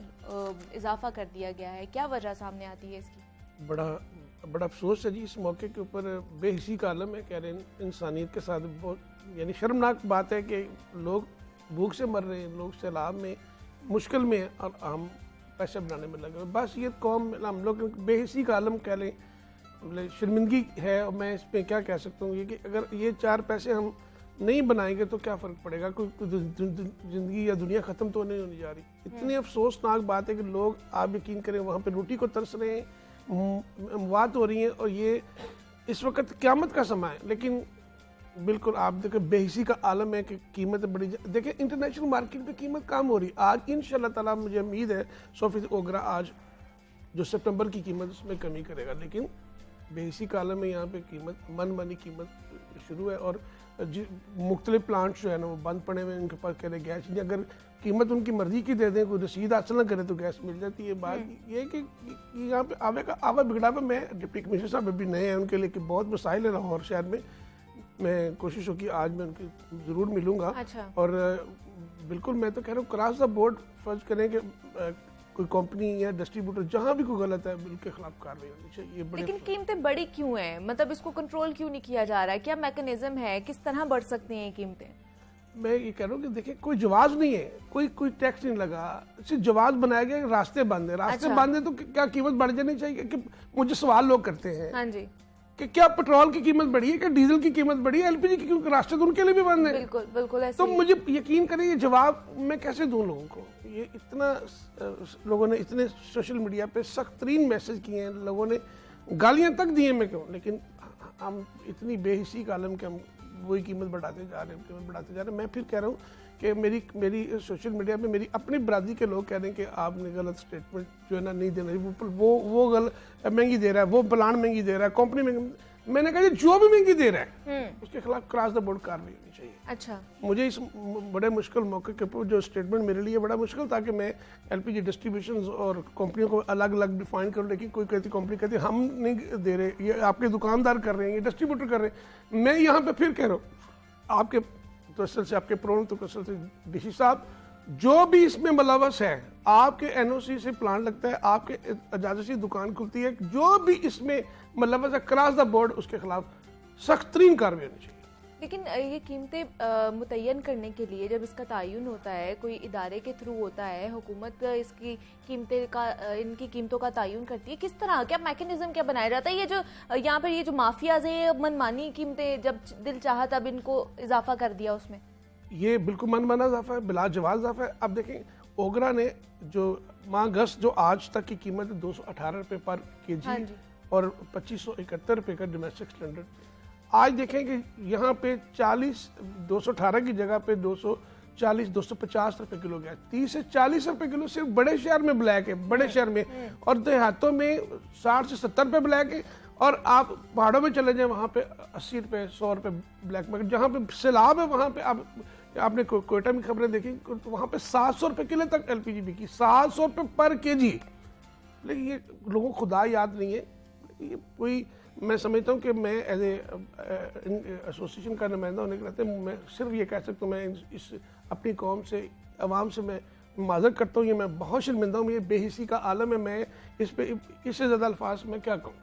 [SPEAKER 1] इजाफा कर दिया गया है, क्या वजह सामने आती है इसकी?
[SPEAKER 3] बड़ा अफसोस है जी, इस मौके के ऊपर बेहिसी का आलम है। कह रहे हैं इंसानियत के साथ बहुत यानी शर्मनाक बात है कि लोग भूख से मर रहे हैं, लोग सैलाब में मुश्किल में हैं और हम पैसे बनाने में लगे। बस ये कौम, हम लोग बेहिसी का आलम कह लें, मतलब शर्मिंदगी है। और मैं इस पर क्या कह सकता हूँ, ये कि अगर ये 4 पैसे हम नहीं बनाएंगे तो क्या फ़र्क पड़ेगा? कोई ज़िंदगी या दुनिया ख़त्म तो नहीं होने जा रही। इतनी अफसोसनाक बात है कि लोग, आप यकीन करें, वहाँ पे रोटी को तरस रहे हैं, अमवात हो रही हैं। और ये इस वक्त क़यामत का समय है, लेकिन बिल्कुल आप देखें बेहिसी का आलम है कि कीमतें बड़ी। देखें इंटरनेशनल मार्केट पे कीमत कम हो रही। आज इंशाल्लाह ताला मुझे उम्मीद है 100% ओगरा आज जो सितंबर की कीमत उसमें कमी करेगा, लेकिन बेहिसी का आलम में यहाँ पे कीमत मनमानी कीमत शुरू है। और मुख्तलिफ प्लांट्स जो है ना वो बंद पड़े हुए, उनके पास कह रहे गैस नहीं। अगर कीमत उनकी मर्जी की दे दें, कोई रसीद हासिल ना करे तो गैस मिल जाती है। बात ये है कि यहाँ पे आवा बिगड़ा पे मैं डिप्टी कमिश्नर साहब अभी नए हैं, उनके लिए कि बहुत मसाइल है लाहौर शहर में। मैं कोशिश होगी आज मैं उनकी ज़रूर मिलूँगा।
[SPEAKER 1] अच्छा।
[SPEAKER 3] और बिल्कुल मैं तो कह रहा हूँ क्रॉस द बोर्ड फर्ज करें कि कोई कंपनी या डिस्ट्रीब्यूटर जहाँ भी कोई गलत है उनके खिलाफ कार्रवाई होनी चाहिए।
[SPEAKER 1] लेकिन कीमतें बड़ी क्यों हैं? मतलब इसको कंट्रोल क्यों नहीं किया जा रहा है? क्या मैकेनिज्म है? किस तरह बढ़ सकती हैं कीमतें?
[SPEAKER 3] मैं ये कह रहा हूँ कि देखिए कोई जवाब नहीं है, कोई टैक्स नहीं लगा, सिर्फ जवाब बनाया गया, रास्ते बंद है। रास्ते बंद है तो क्या कीमत बढ़ जानी चाहिए? कि मुझे सवाल लोग करते हैं,
[SPEAKER 1] हाँ जी,
[SPEAKER 3] कि क्या पेट्रोल की कीमत बढ़ी है, क्या डीजल की कीमत बढ़ी है, एलपीजी की? क्योंकि रास्ते तो उनके लिए भी बंद है।
[SPEAKER 1] बिल्कुल बिल्कुल ऐसे
[SPEAKER 3] तो मुझे यकीन करें ये जवाब मैं कैसे दूं लोगों को? ये इतना लोगों ने इतने सोशल मीडिया पे सख्त तरीन मैसेज किए हैं, लोगों ने गालियां तक दी हैं, मैं क्यों, लेकिन हम इतनी बेहिसी का आलम के हम वही कीमत बढ़ाते जा रहे हैं। मैं फिर कह रहा हूँ कि मेरी सोशल मीडिया पे मेरी अपनी बरादरी के लोग कह रहे हैं कि आपने गलत स्टेटमेंट जो है ना नहीं देना, वो गलत महंगी दे रहा है, वो प्लान महंगी दे रहा है, कंपनी महंगी। मैंने कहा जो भी महंगी दे रहा है उसके खिलाफ क्रॉस द बोर्ड कार्रवाई होनी चाहिए।
[SPEAKER 1] अच्छा,
[SPEAKER 3] मुझे इस बड़े मुश्किल मौके के ऊपर जो स्टेटमेंट मेरे लिए बड़ा मुश्किल था कि मैं एलपीजी डिस्ट्रीब्यूशन और कंपनियों को अलग अलग डिफाइन करूँ, लेकिन कोई कहती कंपनी कहती हम नहीं दे रहे, ये आपके दुकानदार कर रहे हैं, ये डिस्ट्रीब्यूटर कर रहे हैं। मैं यहाँ पे फिर कह रहा हूँ आपके तवसल से, आपके प्रोन तवसल से डीसी साहब जो भी इसमें मुलवस है, आपके एनओसी से प्लान लगता है, आपके इजाजत से दुकान खुलती है, जो भी इसमें मुलवस है क्रॉस द बोर्ड उसके खिलाफ सख्त तरीन कार्रवाई होनी चाहिए।
[SPEAKER 1] लेकिन ये कीमतें मुतय्यन करने के लिए जब इसका तयन होता है, कोई इदारे के थ्रू होता है, हुकूमत इसकी कीमतें का इनकी कीमतों का तयन करती है, किस तरह क्या मैकेनिज्म क्या बनाया जाता है? ये जो यहाँ पर ये जो माफियाज है, मनमानी कीमतें जब दिल चाहा तब इनको इजाफा कर दिया उसमें,
[SPEAKER 3] ये बिल्कुल मनमाना इजाफा है, बिला जवाब इजाफा है। अब देखें ओगरा ने जो माह गस जो आज तक की कीमत है 218 रुपये पर केजी
[SPEAKER 1] हाँ जी।
[SPEAKER 3] और 2571 रुपये का डोमेस्टिक स्टैंडर्ड, आज देखें कि यहाँ पे 218 की जगह पे 250 रुपए किलो गया, 30 से 40 रुपए किलो सिर्फ बड़े शहर में ब्लैक है, बड़े शहर में, और देहातों में 60 से 70 रुपए ब्लैक है, और आप पहाड़ों में चले जाएं वहाँ पे 80 रुपए 100 रुपए ब्लैक मार्केट, जहाँ पे सैलाब है वहाँ पे आपने कोयटा में खबरें देखी तो वहाँ पे 700 रुपए किलो तक एलपीजी बिकी, 700 रुपए पर केजी। लेकिन ये लोगों को खुदा याद नहीं है। ये कोई, मैं समझता हूँ कि मैं एज एसोसिएशन का नुमाइंदा होने के नाते मैं सिर्फ ये कह सकता हूँ, मैं इस अपनी कौम से, अवाम से मैं माजरत करता हूँ, ये मैं बहुत शर्मिंदा हूँ, ये बेहिसी का आलम है, मैं इस पे इससे ज़्यादा अल्फाज में क्या कहूँ।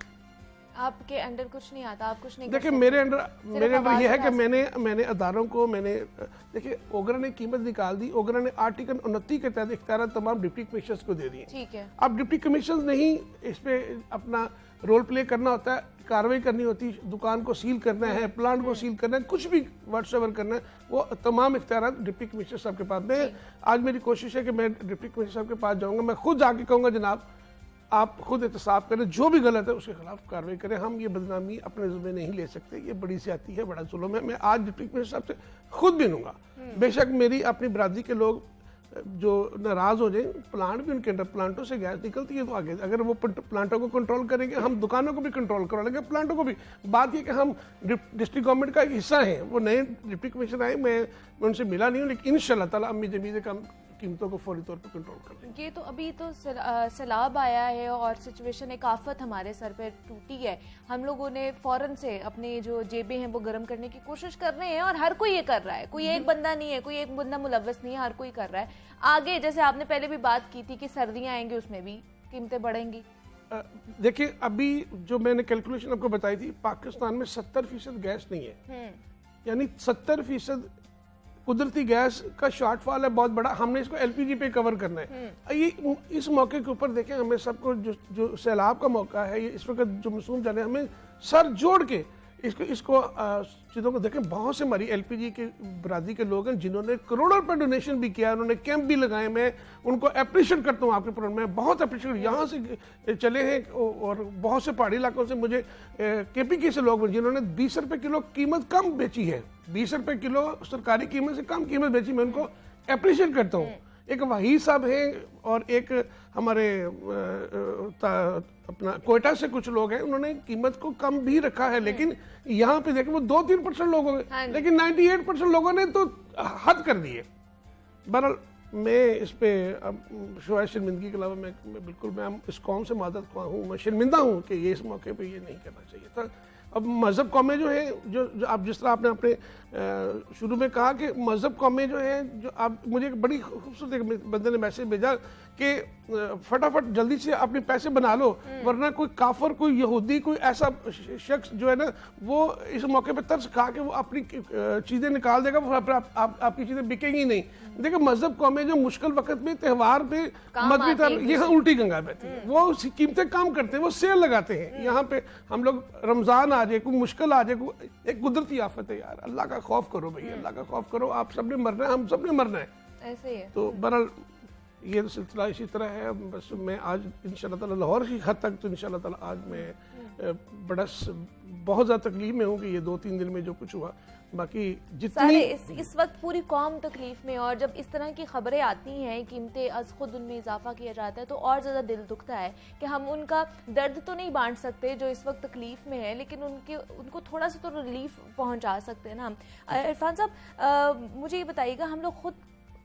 [SPEAKER 1] आपके अंडर कुछ नहीं आता, आप कुछ नहीं
[SPEAKER 3] देखिए मेरे अंडर ये है कि मैंने अदारों को देखिए ओगरा ने कीमत निकाल दी, ओगरा ने आर्टिकल 29 के तहत इख्तियार तमाम डिप्टी कमिश्नर्स को दे दिए।
[SPEAKER 1] ठीक है,
[SPEAKER 3] अब डिप्टी कमिश्नर्स ने ही इस पे अपना रोल प्ले करना होता है, कार्रवाई करनी होती है, दुकान को सील करना है, प्लांट को सील करना है, कुछ भी व्हाट्सएवर करना है, वो तमाम इख्तियार डिप्टी कमिश्नर साहब के पास में। आज मेरी कोशिश है कि मैं डिप्टी कमिश्नर साहब के पास जाऊंगा, मैं खुद जाके कहूँगा जनाब आप खुद एहतसाब करें, जो भी गलत है उसके खिलाफ कार्रवाई करें, हम ये बदनामी अपने ज़िम्मे नहीं ले सकते, ये बड़ी ज्यादती है, बड़ा जुल्म है। मैं आज डिप्टी कमिश्नर साहब से खुद भी लूँगा, बेशक मेरी अपनी बरादरी के लोग जो नाराज हो जाए, प्लांट भी उनके अंदर, प्लांटों से गैस निकलती है तो आगे अगर वो प्लांटों को कंट्रोल करेंगे, हम दुकानों को भी कंट्रोल करा लेंगे, प्लांटों को भी। बात ये कि हम डिस्ट्रिक्ट गवर्नमेंट का एक हिस्सा हैं, वो नए डिप्टी कमिश्नर आए, मैं उनसे मिला नहीं हूँ, लेकिन इंशाल्लाह ताला अम्मी जमीज़ का कीमतों को फौरी तौर पर कंट्रोल कर लेंगे।
[SPEAKER 1] ये तो अभी तो सैलाब आया है और सिचुएशन एक आफत हमारे सर पे टूटी है, हम लोगों ने फौरन से अपने जो जेबें हैं वो गर्म करने की कोशिश कर रहे हैं, और हर कोई ये कर रहा है, कोई एक बंदा नहीं है, कोई एक बंदा मुलव्वस नहीं है, हर कोई कर रहा है। आगे जैसे आपने पहले भी बात की थी कि सर्दियां आएंगी, उसमें भी कीमतें बढ़ेंगी।
[SPEAKER 3] देखिए अभी जो मैंने कैलकुलेशन आपको बताई थी, पाकिस्तान में 70% गैस नहीं है, यानी 70% कुदरती गैस का शॉर्टफॉल है बहुत बड़ा, हमने इसको एलपीजी पे कवर करना है। ये इस मौके के ऊपर देखें, हमें सबको जो सैलाब का मौका है, ये इस वक्त जो मासूम जाने, हमें सर जोड़ के इसको चीज़ों को देखें। बहुत से हमारी एलपीजी के बरादरी के लोग हैं जिन्होंने करोड़ों रुपए डोनेशन भी किया, उन्होंने कैंप भी लगाए, मैं उनको अप्रिशिएट करता हूँ आपके प्रोग्राम में, बहुत अप्रिशिएट। यहाँ से चले हैं और बहुत से पहाड़ी इलाकों से मुझे केपीके से लोग जिन्होंने 20 रुपए किलो कीमत कम बेची है, 20 रुपए किलो सरकारी कीमत से कम कीमत बेची, मैं उनको अप्रिशिएट करता हूँ। एक वहीद साहब हैं और एक हमारे अपना कोयटा से कुछ लोग हैं, उन्होंने कीमत को कम भी रखा है, लेकिन यहाँ पे देखें वो 2-3% लोग होंगे, लेकिन 98% लोगों ने तो हद कर दी है। बहरहाल मैं इस पे अब शुआय शर्मिंदगी के अलावा मैं बिल्कुल मैं इस कौम से मदद ख्वाह हूँ, मैं शर्मिंदा हूँ कि ये इस मौके पे ये नहीं करना चाहिए था। अब मज़हब कौमें जो है जो आप जिस तरह आपने अपने शुरू में कहा कि मज़हब कौमें जो है, जो आप मुझे एक बड़ी खूबसूरत एक बंदे ने मैसेज भेजा कि फटाफट जल्दी से अपने पैसे बना लो, वरना कोई काफर, कोई यहूदी, कोई ऐसा शख्स जो है ना वो इस मौके पे तरस खा के वो अपनी चीज़ें निकाल देगा, फिर आपकी चीज़ें बिकेंगी नहीं। देखो मज़हब कौमें जो मुश्किल वक्त में त्यौहार पे मजहबी तरह यहाँ उल्टी गंगा बहती है, वो कीमतें काम करते हैं, वो सेल लगाते हैं। यहाँ पे हम लोग रमज़ान आ जाए, कोई मुश्किल आ जाए, एक कुदरती आफत है यार, अल्लाह का खौफ करो भैया, अल्लाह का खौफ करो, आप सबने मरना है, हम सबने मरना है,
[SPEAKER 1] ऐसे ही है।
[SPEAKER 3] तो बहरहाल ये सिलसिला इसी तरह है। बस मैं आज इंशाल्लाह ताला लाहौर की हद तक तो इंशाल्लाह ताला आज मैं बहुत ज़्यादा तकलीफ में हूँ कि ये 2-3 दिन में जो कुछ हुआ, बाकी जितनी
[SPEAKER 1] इस वक्त पूरी कौम तकलीफ में, और जब इस तरह की खबरें आती हैं, कीमतें अज खुद उनमें इजाफा किया जाता है, तो और ज़्यादा दिल दुखता है कि हम उनका दर्द तो नहीं बांट सकते जो इस वक्त तकलीफ में है, लेकिन उनको थोड़ा सा तो रिलीफ पहुंचा सकते हैं ना हम। इरफान साहब मुझे ये बताइएगा, हम लोग खुद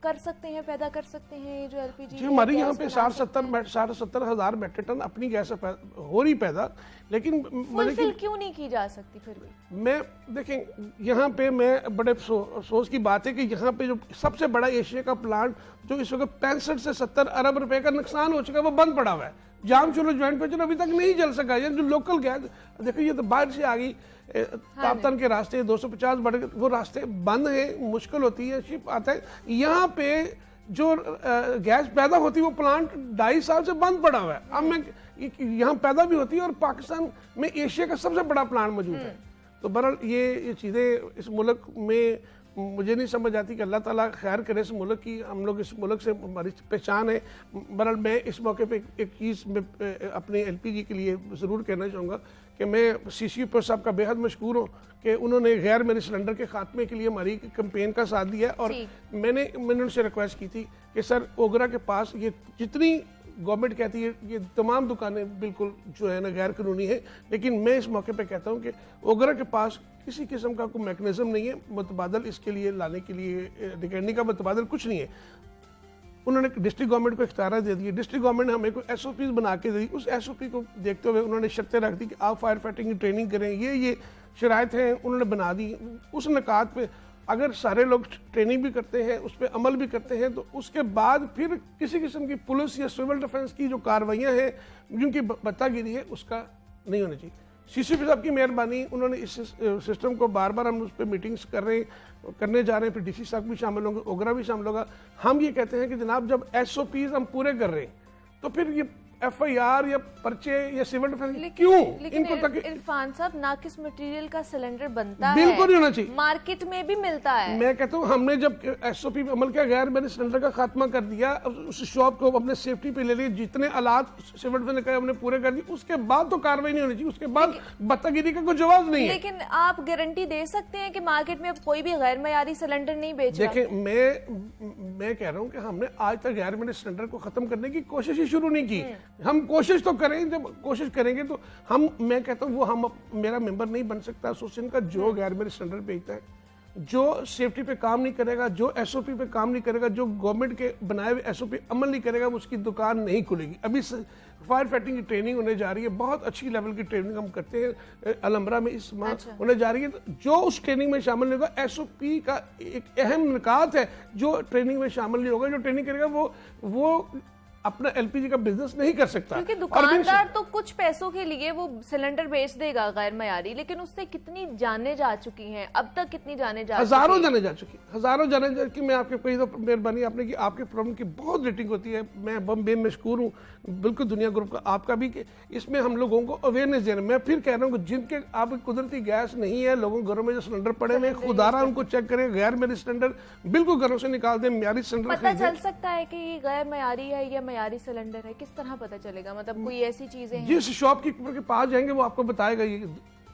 [SPEAKER 1] कर सकते हैं, पैदा कर सकते हैं ये जो एलपीजी?
[SPEAKER 3] जी हमारे यहाँ पे 60-70 हज़ार मेट्रिक टन अपनी गैस हो रही पैदा, लेकिन
[SPEAKER 1] फुलफिल क्यों नहीं की जा सकती फिर भी?
[SPEAKER 3] मैं देखें यहाँ पे मैं बड़े अफसोस की बात है कि यहाँ पे जो सबसे बड़ा एशिया का प्लांट जो इस वक्त 65 से 70 अरब रुपए का नुकसान हो चुका है वो बंद पड़ा हुआ है। जाम चलो ज्वाइंट वेंचर अभी तक नहीं चल सका। ये जो लोकल गैस देखो ये तो बाहर से आ गई, तापतन के रास्ते 250 बढ़ गए, वो रास्ते बंद है, मुश्किल होती है, शिप आता है। यहाँ पे जो गैस पैदा होती है वो प्लांट 2.5 साल से बंद पड़ा हुआ है। अब मैं यहाँ पैदा भी होती है और पाकिस्तान में एशिया का सबसे बड़ा प्लांट मौजूद है। तो बहरहाल ये चीज़ें इस मुल्क में मुझे नहीं समझ आती कि अल्लाह ताला खैर करे इस मुल्क की। हम लोग इस मुल्क से हमारी पहचान है। बहरहाल मैं इस मौके पे एक चीज़ में अपने एलपीजी के लिए ज़रूर कहना चाहूँगा कि मैं CCP साहब का बेहद मशकूर हूँ कि उन्होंने गैर मेरे सिलेंडर के खात्मे के लिए हमारी कैंपेन का साथ दिया। और मैंने उनसे रिक्वेस्ट की थी कि सर ओगरा के पास ये जितनी गवर्नमेंट कहती है ये तमाम दुकानें बिल्कुल जो है ना गैर कानूनी है, लेकिन मैं इस मौके पे कहता हूँ कि ओगरा के पास किसी किस्म का कोई मैकेनिज्म नहीं है मुतबादल इसके लिए लाने के लिए, डिकेंडी का मुतबादल कुछ नहीं है। उन्होंने डिस्ट्रिक्ट गवर्नमेंट को इख्तियार दे दिए, डिस्ट्रिक्ट गवर्नमेंट ने हमें कोई SOPs बना के दी। उस SOP को देखते हुए उन्होंने शर्तें रख दी कि आप फायर फाइटिंग की ट्रेनिंग करें, ये शराइत हैं उन्होंने बना दी। उस नकात पे अगर सारे लोग ट्रेनिंग भी करते हैं, उस पर अमल भी करते हैं, तो उसके बाद फिर किसी किस्म की पुलिस या सिविल डिफेंस की जो कार्रवाइयाँ हैं जिनकी बतागिरी है उसका नहीं होना चाहिए। CCP साहब की मेहरबानी, उन्होंने इस सिस्टम को बार बार हम उस पर मीटिंग्स करने जा रहे हैं। फिर DC साहब भी शामिल होंगे, ओगरा भी शामिल होगा। हम ये कहते हैं कि जनाब जब SOPs हम पूरे कर रहे हैं तो फिर ये FIR या पर्चे या सिविल डिफेंस क्यों इनको तक?
[SPEAKER 1] इरफान साहब नाकिस मटेरियल का सिलेंडर बनता है,
[SPEAKER 3] बिल्कुल नहीं होना चाहिए,
[SPEAKER 1] मार्केट में भी मिलता है।
[SPEAKER 3] मैं कहता हूँ हमने जब SOP पे अमल किया, गैर मेरे सिलेंडर का खात्मा कर दिया, उस शॉप को अपने सेफ्टी पे ले लिए, जितने आलात सिविल डिफेंस ने कहा हमने पूरे कर दिए, उसके बाद तो कार्रवाई नहीं होनी चाहिए, उसके बाद बत्तागिरी का कोई जवाब नहीं है।
[SPEAKER 1] लेकिन आप गारंटी दे सकते हैं कि मार्केट में अब कोई भी गैर मयारी सिलेंडर नहीं बेच रहा?
[SPEAKER 3] देखिए मैं कह रहा हूँ कि हमने आज तक गैर मेरे सिलेंडर को खत्म करने की कोशिश ही शुरू नहीं की। हम कोशिश तो करें, जब कोशिश करेंगे तो मैं कहता हूँ वो मेरा मेंबर नहीं बन सकता एसोसिएशन का जो गैर मेरे सिलेंडर बेचता है, जो सेफ्टी पे काम नहीं करेगा, जो SOP पे काम नहीं करेगा, जो गवर्नमेंट के बनाए हुए SOP अमल नहीं करेगा, उसकी दुकान नहीं खुलेगी। अभी फायर फाइटिंग की ट्रेनिंग होने जा रही है, बहुत अच्छी लेवल की ट्रेनिंग हम करते हैं अलमरा में इस माह होने जा रही है। तो जो उस ट्रेनिंग में शामिल नहीं होगा, SOP का एक अहम निकात है, जो ट्रेनिंग में शामिल नहीं होगा, जो ट्रेनिंग करेगा वो अपना LPG का बिजनेस नहीं कर सकता।
[SPEAKER 1] क्योंकि दुकानदार तो कुछ पैसों के लिए वो सिलेंडर बेच देगा गैर मयारी, लेकिन उससे कितनी जाने जा चुकी हैं अब तक? कितनी जाने जा
[SPEAKER 3] हजारों जाने जा चुकी, हजारों जाने जा चुकी। मैं आपके कोई तो मेहरबानी आपने की, आपके प्रोग्राम की बहुत रेटिंग होती है, मैं बेमशकूर हूँ बिल्कुल दुनिया ग्रुप का, आपका भी, कि इसमें हम लोगों को अवेयरनेस दे रहे हैं। मैं फिर कह रहा हूँ जिनके आप कुदरती गैस नहीं है, लोगों घरों में जो सिलेंडर पड़े हुए, खुदारा उनको चेक करें, गैर मेरे सिलेंडर बिल्कुल घरों से निकाल दें, मयारी सिलेंडर।
[SPEAKER 1] पता चल सकता है कि ये गैर मयारी है या मयारी सिलेंडर है? किस तरह पता चलेगा? मतलब कोई ऐसी चीजें हैं?
[SPEAKER 3] जिस शॉपकीपर के पास जाएंगे वो आपको बताएगा ये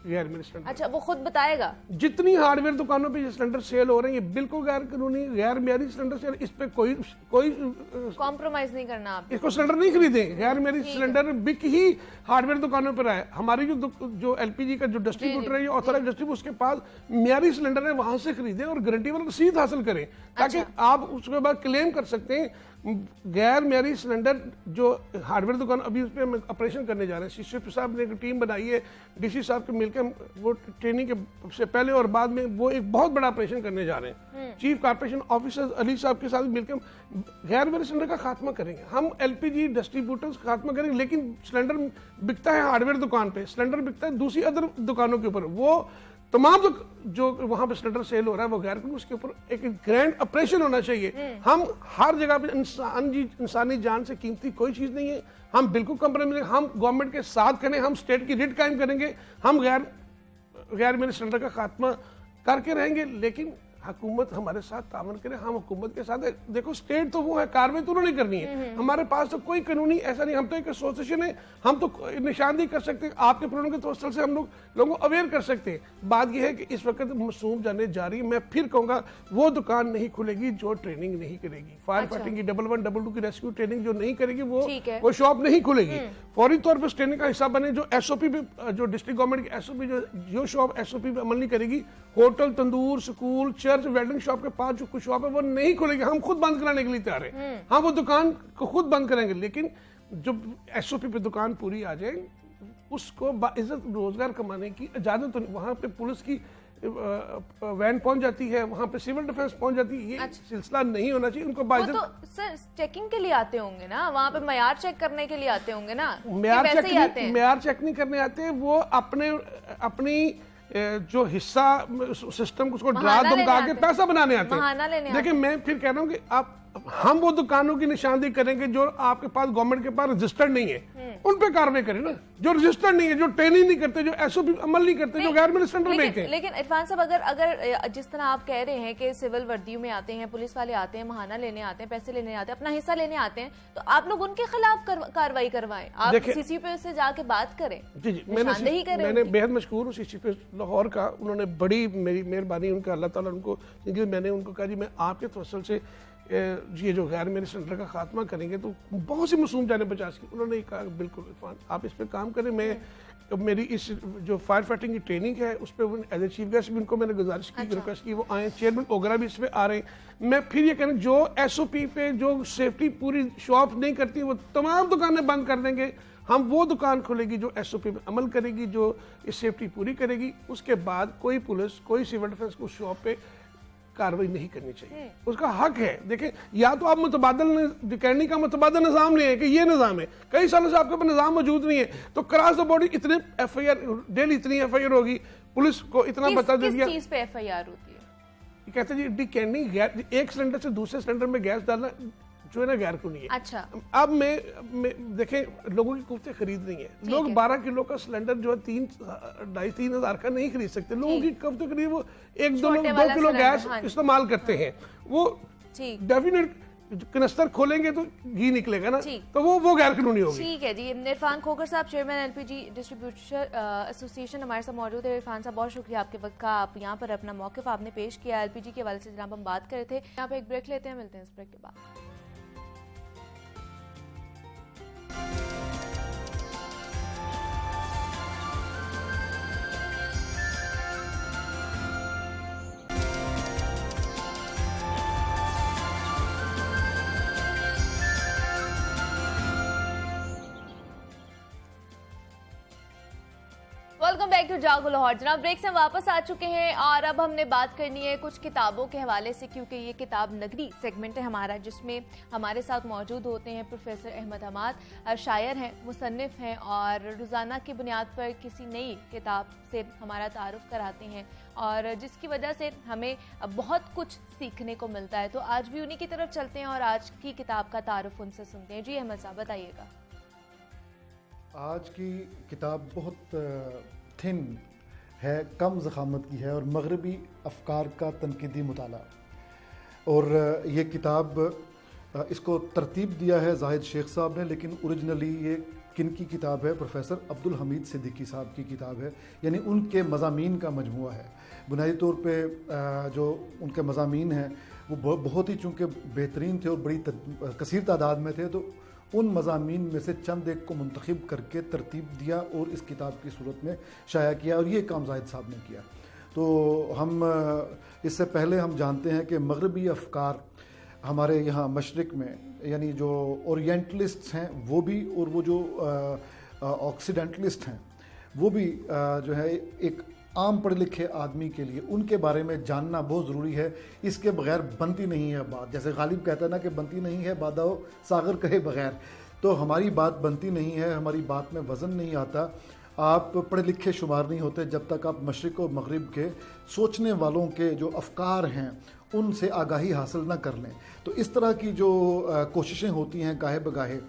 [SPEAKER 3] गैर मेरे सिलेंडर।
[SPEAKER 1] अच्छा, वो खुद बताएगा?
[SPEAKER 3] जितनी हार्डवेयर दुकानों पे ये सिलेंडर सेल हो रहे हैं ये बिल्कुल गैर कानूनी गैर मेरी सिलेंडर सेल, इस पे कोई
[SPEAKER 1] कॉम्प्रोमाइज नहीं करना आप।
[SPEAKER 3] इसको सिलेंडर नहीं खरीदे, गैर मेरी सिलेंडर बिक ही हार्डवेयर दुकानों पर आए। हमारी जो LPG का जो डिस्ट्रीब्यूटर है, ये ऑथराइज्ड डिस्ट्रीब्यूटर, उसके पास मेरी सिलेंडर है, वहां से खरीदें और गारंटी वाला रसीद हासिल करें, ताकि आप उसके बाद क्लेम कर सकते हैं। गैर मेरी सिलेंडर जो हार्डवेयर दुकान, अभी उस पर हम ऑपरेशन करने जा रहे हैं। CCP साहब ने एक टीम बनाई है, DC साहब के मिलकर वो ट्रेनिंग के से पहले और बाद में वो एक बहुत बड़ा ऑपरेशन करने जा रहे हैं। चीफ कॉर्पोरेशन ऑफिसर अली साहब के साथ मिलकर गैर मेरे सिलेंडर का खात्मा करेंगे। हम LPG डिस्ट्रीब्यूटर्स का खात्मा करेंगे, लेकिन सिलेंडर बिकता है हार्डवेयर दुकान पे, सिलेंडर बिकता है दूसरी अदर दुकानों के ऊपर, वो तमाम जो वहां पे सिलेंडर सेल हो रहा है वो गैर कानूनी, उसके ऊपर एक ग्रैंड ऑपरेशन होना चाहिए। हम हर जगह पे इंसानी जान से कीमती कोई चीज नहीं है, हम बिल्कुल कंप्रोमाइज, हम गवर्नमेंट के साथ खड़े, हम स्टेट की रिट कायम करेंगे, हम गैर मेरे सिलेंडर का खात्मा करके रहेंगे, लेकिन हुकूमत हमारे साथ तामन करे, हम हुकूमत के साथ है। देखो स्टेट तो वो है, कार्रवाई तो उन्होंने करनी है, हमारे पास तो कोई कानूनी ऐसा नहीं, हम तो एक एसोसिएशन है, हम तो निशानदेही कर सकते हैं, आपके प्रोग्राम के तवस्सुल से हम लोगों को अवेयर कर सकते हैं। बात यह है कि इस वक्त मासूम जाने जा रही है, मैं फिर कहूँगा वो दुकान नहीं खुलेगी जो ट्रेनिंग नहीं करेगी, फायर फाइटिंग की 11, 22 की रेस्क्यू ट्रेनिंग जो नहीं करेगी वो शॉप नहीं खुलेगी। फौरी तौर पर ट्रेनिंग का हिस्सा बने, जो SOP पे, जो डिस्ट्रिक्ट गवर्नमेंट की SOP, जो शॉप SOP पे अमल नहीं करेगी, होटल, तंदूर, स्कूल, बाजार से वेल्डिंग शॉप के पास जो कुछ शॉप है वो नहीं खुलेगी, हम खुद बंद कराने के लिए तैयार हैं। हाँ, वो दुकान को खुद बंद करेंगे, लेकिन जब SOP पे दुकान पूरी आ जाए उसको बाइज्जत रोजगार कमाने की इजाजत तो वहाँ पे पुलिस की वैन पहुंच जाती है, वहाँ पे सिविल डिफेंस पहुंच जाती है। ये सिलसिला नहीं होना चाहिए। उनको
[SPEAKER 1] वो तो सर चेकिंग के लिए आते होंगे ना, वहाँ पे मयार चेक करने के लिए आते होंगे ना,
[SPEAKER 3] मयार चेक नहीं करने आते, वो अपनी जो हिस्सा सिस्टम को उसको डरा धमका के पैसा बनाने आते हैं। देखिए मैं फिर कह रहा हूँ कि हम वो दुकानों की निशानदेही करेंगे जो आपके पास गवर्नमेंट के पास रजिस्टर्ड नहीं है, उन पे कार्रवाई करें ना। जो रजिस्टर्ड नहीं है, जो ट्रेनिंग नहीं करते, जो SOP अमल नहीं करते, जो गैर मिलिट्री सेंटर देखते हैं।
[SPEAKER 1] लेकिन इरफान साहब अगर जिस तरह आप कह रहे हैं कि सिविल वर्दियों में आते हैं, पुलिस वाले आते हैं, महाना लेने आते हैं, पैसे लेने आते हैं, अपना हिस्सा लेने आते हैं, तो आप लोग उनके खिलाफ कार्रवाई करवाएं, आप CCP से जाके बात करें।
[SPEAKER 3] जी मैंने बेहद मशहूर हूँ CCP लाहौर का, उन्होंने बड़ी मेरी मेहरबानी, उनका अल्लाह ताला उनको, मैंने उनको कहा जी मैं आपके तवस्सुल से ये जो गैर मिलिट्री सेंटर का खात्मा करेंगे तो बहुत सी मासूम जाने बचा सके। उन्होंने कहा बिल्कुल इरफान आप इस पे काम करें, मैं मेरी इस जो फायर फाइटिंग की ट्रेनिंग है उस पर एज ए चीफ गेस्ट भी उनको मैंने गुजारिश की, रिक्वेस्ट की, वो आए, चेयरमैन ओगरा भी इस पे आ रहे हैं। मैं फिर ये कहना, जो SOP पे जो सेफ्टी पूरी शॉप नहीं करती वो तमाम दुकानें बंद कर देंगे। हम वो दुकान खोलेगी जो SOP पे अमल करेगी, जो इस सेफ्टी पूरी करेगी, उसके बाद कोई पुलिस कोई सिविल डिफेंस को शॉप पे कार्रवाई नहीं करनी चाहिए, उसका हक है। देखें, या तो आप मुतबादल कहने का मुतबादल निज़ाम नहीं है कि ये निज़ाम है, कई सालों से आपके पास निज़ाम मौजूद नहीं है, तो क्रॉस द बॉडी इतने FIR डेली इतनी FIR होगी, पुलिस को इतना बता दिया।
[SPEAKER 1] किस चीज पे FIR होती है?
[SPEAKER 3] कहते हैं जी डिकैनिंग, एक सिलेंडर से दूसरे सिलेंडर में गैस डालना जो है ना गैर कानूनी है।
[SPEAKER 1] अच्छा, अब
[SPEAKER 3] मैं देखें लोगों की कुफ्ते खरीद नहीं है, लोग 12 किलो का सिलेंडर जो है 2,500-3 हज़ार का नहीं खरीद सकते। लोगों की कुफ्ते खरीद वो 1-2 किलो गैस इस्तेमाल करते हैं, वो डेफिनेट कनस्तर खोलेंगे तो घी निकलेगा ना, तो वो गैर कानूनी होगी।
[SPEAKER 1] ठीक है जी। इरफान खोखर साहब, चेयरमैन LPG डिस्ट्रीब्यूटर एसोसिएशन, हमारे साथ मौजूद है। इरफान साहब बहुत शुक्रिया आपके वक्त का, आप यहाँ पर अपना मौक़िफ़ आपने पेश किया। LPG के हवाले से जनाब हम बात कर रहे थे। यहाँ पे एक ब्रेक लेते हैं, मिलते हैं इस ब्रेक के बाद। वेलकम बैक टू जागो लाहौर। जनाब ब्रेक से वापस आ चुके हैं और अब हमने बात करनी है कुछ किताबों के हवाले से, क्योंकि ये किताब नगरी सेगमेंट है हमारा, जिसमें हमारे साथ मौजूद होते हैं प्रोफेसर अहमद हमाद, शायर हैं, मुसन्निफ हैं और रोज़ाना की बुनियाद पर किसी नई किताब से हमारा तारुफ कराते हैं और जिसकी वजह से हमें बहुत कुछ सीखने को मिलता है। तो आज भी उन्हीं की तरफ चलते हैं और आज की किताब का तारुफ उनसे सुनते हैं। जी अहमद साहब बताइएगा।
[SPEAKER 4] आज की किताब बहुत थिन है, कम ज़ख़ामत की है और मग़रबी अफ़कार का तनकीदी मुताला। और ये किताब, इसको तरतीब दिया है जाहिद शेख साहब ने, लेकिन ओरिजिनली ये किन की किताब है? प्रोफेसर अब्दुल हमीद सिद्दीकी साहब की किताब है, यानी उनके मज़ामीन का मजमुआ है। बुनियादी तौर पे जो उनके मज़ामीन हैं वो बहुत ही चूँकि बेहतरीन थे और बड़ी कसीर तादाद में थे, तो उन मज़ामीन में से चंद एक को मुंतखब करके तरतीब दिया और इस किताब की सूरत में शाया किया, और ये काम जाहिद साहब ने किया। तो हम इससे पहले हम जानते हैं कि मग़रबी अफ़कार हमारे यहाँ मशरिक़ में, यानी जो ओरिएंटलिस्ट्स हैं वो भी, और वो जो ऑक्सीडेंटलिस्ट हैं वो भी जो है एक आम पढ़े लिखे आदमी के लिए उनके बारे में जानना बहुत ज़रूरी है। इसके बगैर बनती नहीं है बात। जैसे गालिब कहता है ना कि बनती नहीं है बादाओ सागर कहे बगैर, तो हमारी बात बनती नहीं है, हमारी बात में वज़न नहीं आता। आप पढ़े लिखे शुमार नहीं होते जब तक आप मशरिक़ और मग़रिब के सोचने वालों के जो अफ़कार हैं उनसे आगाही हासिल ना कर लें। तो इस तरह की जो कोशिशें होती हैं गाहे बगाहे,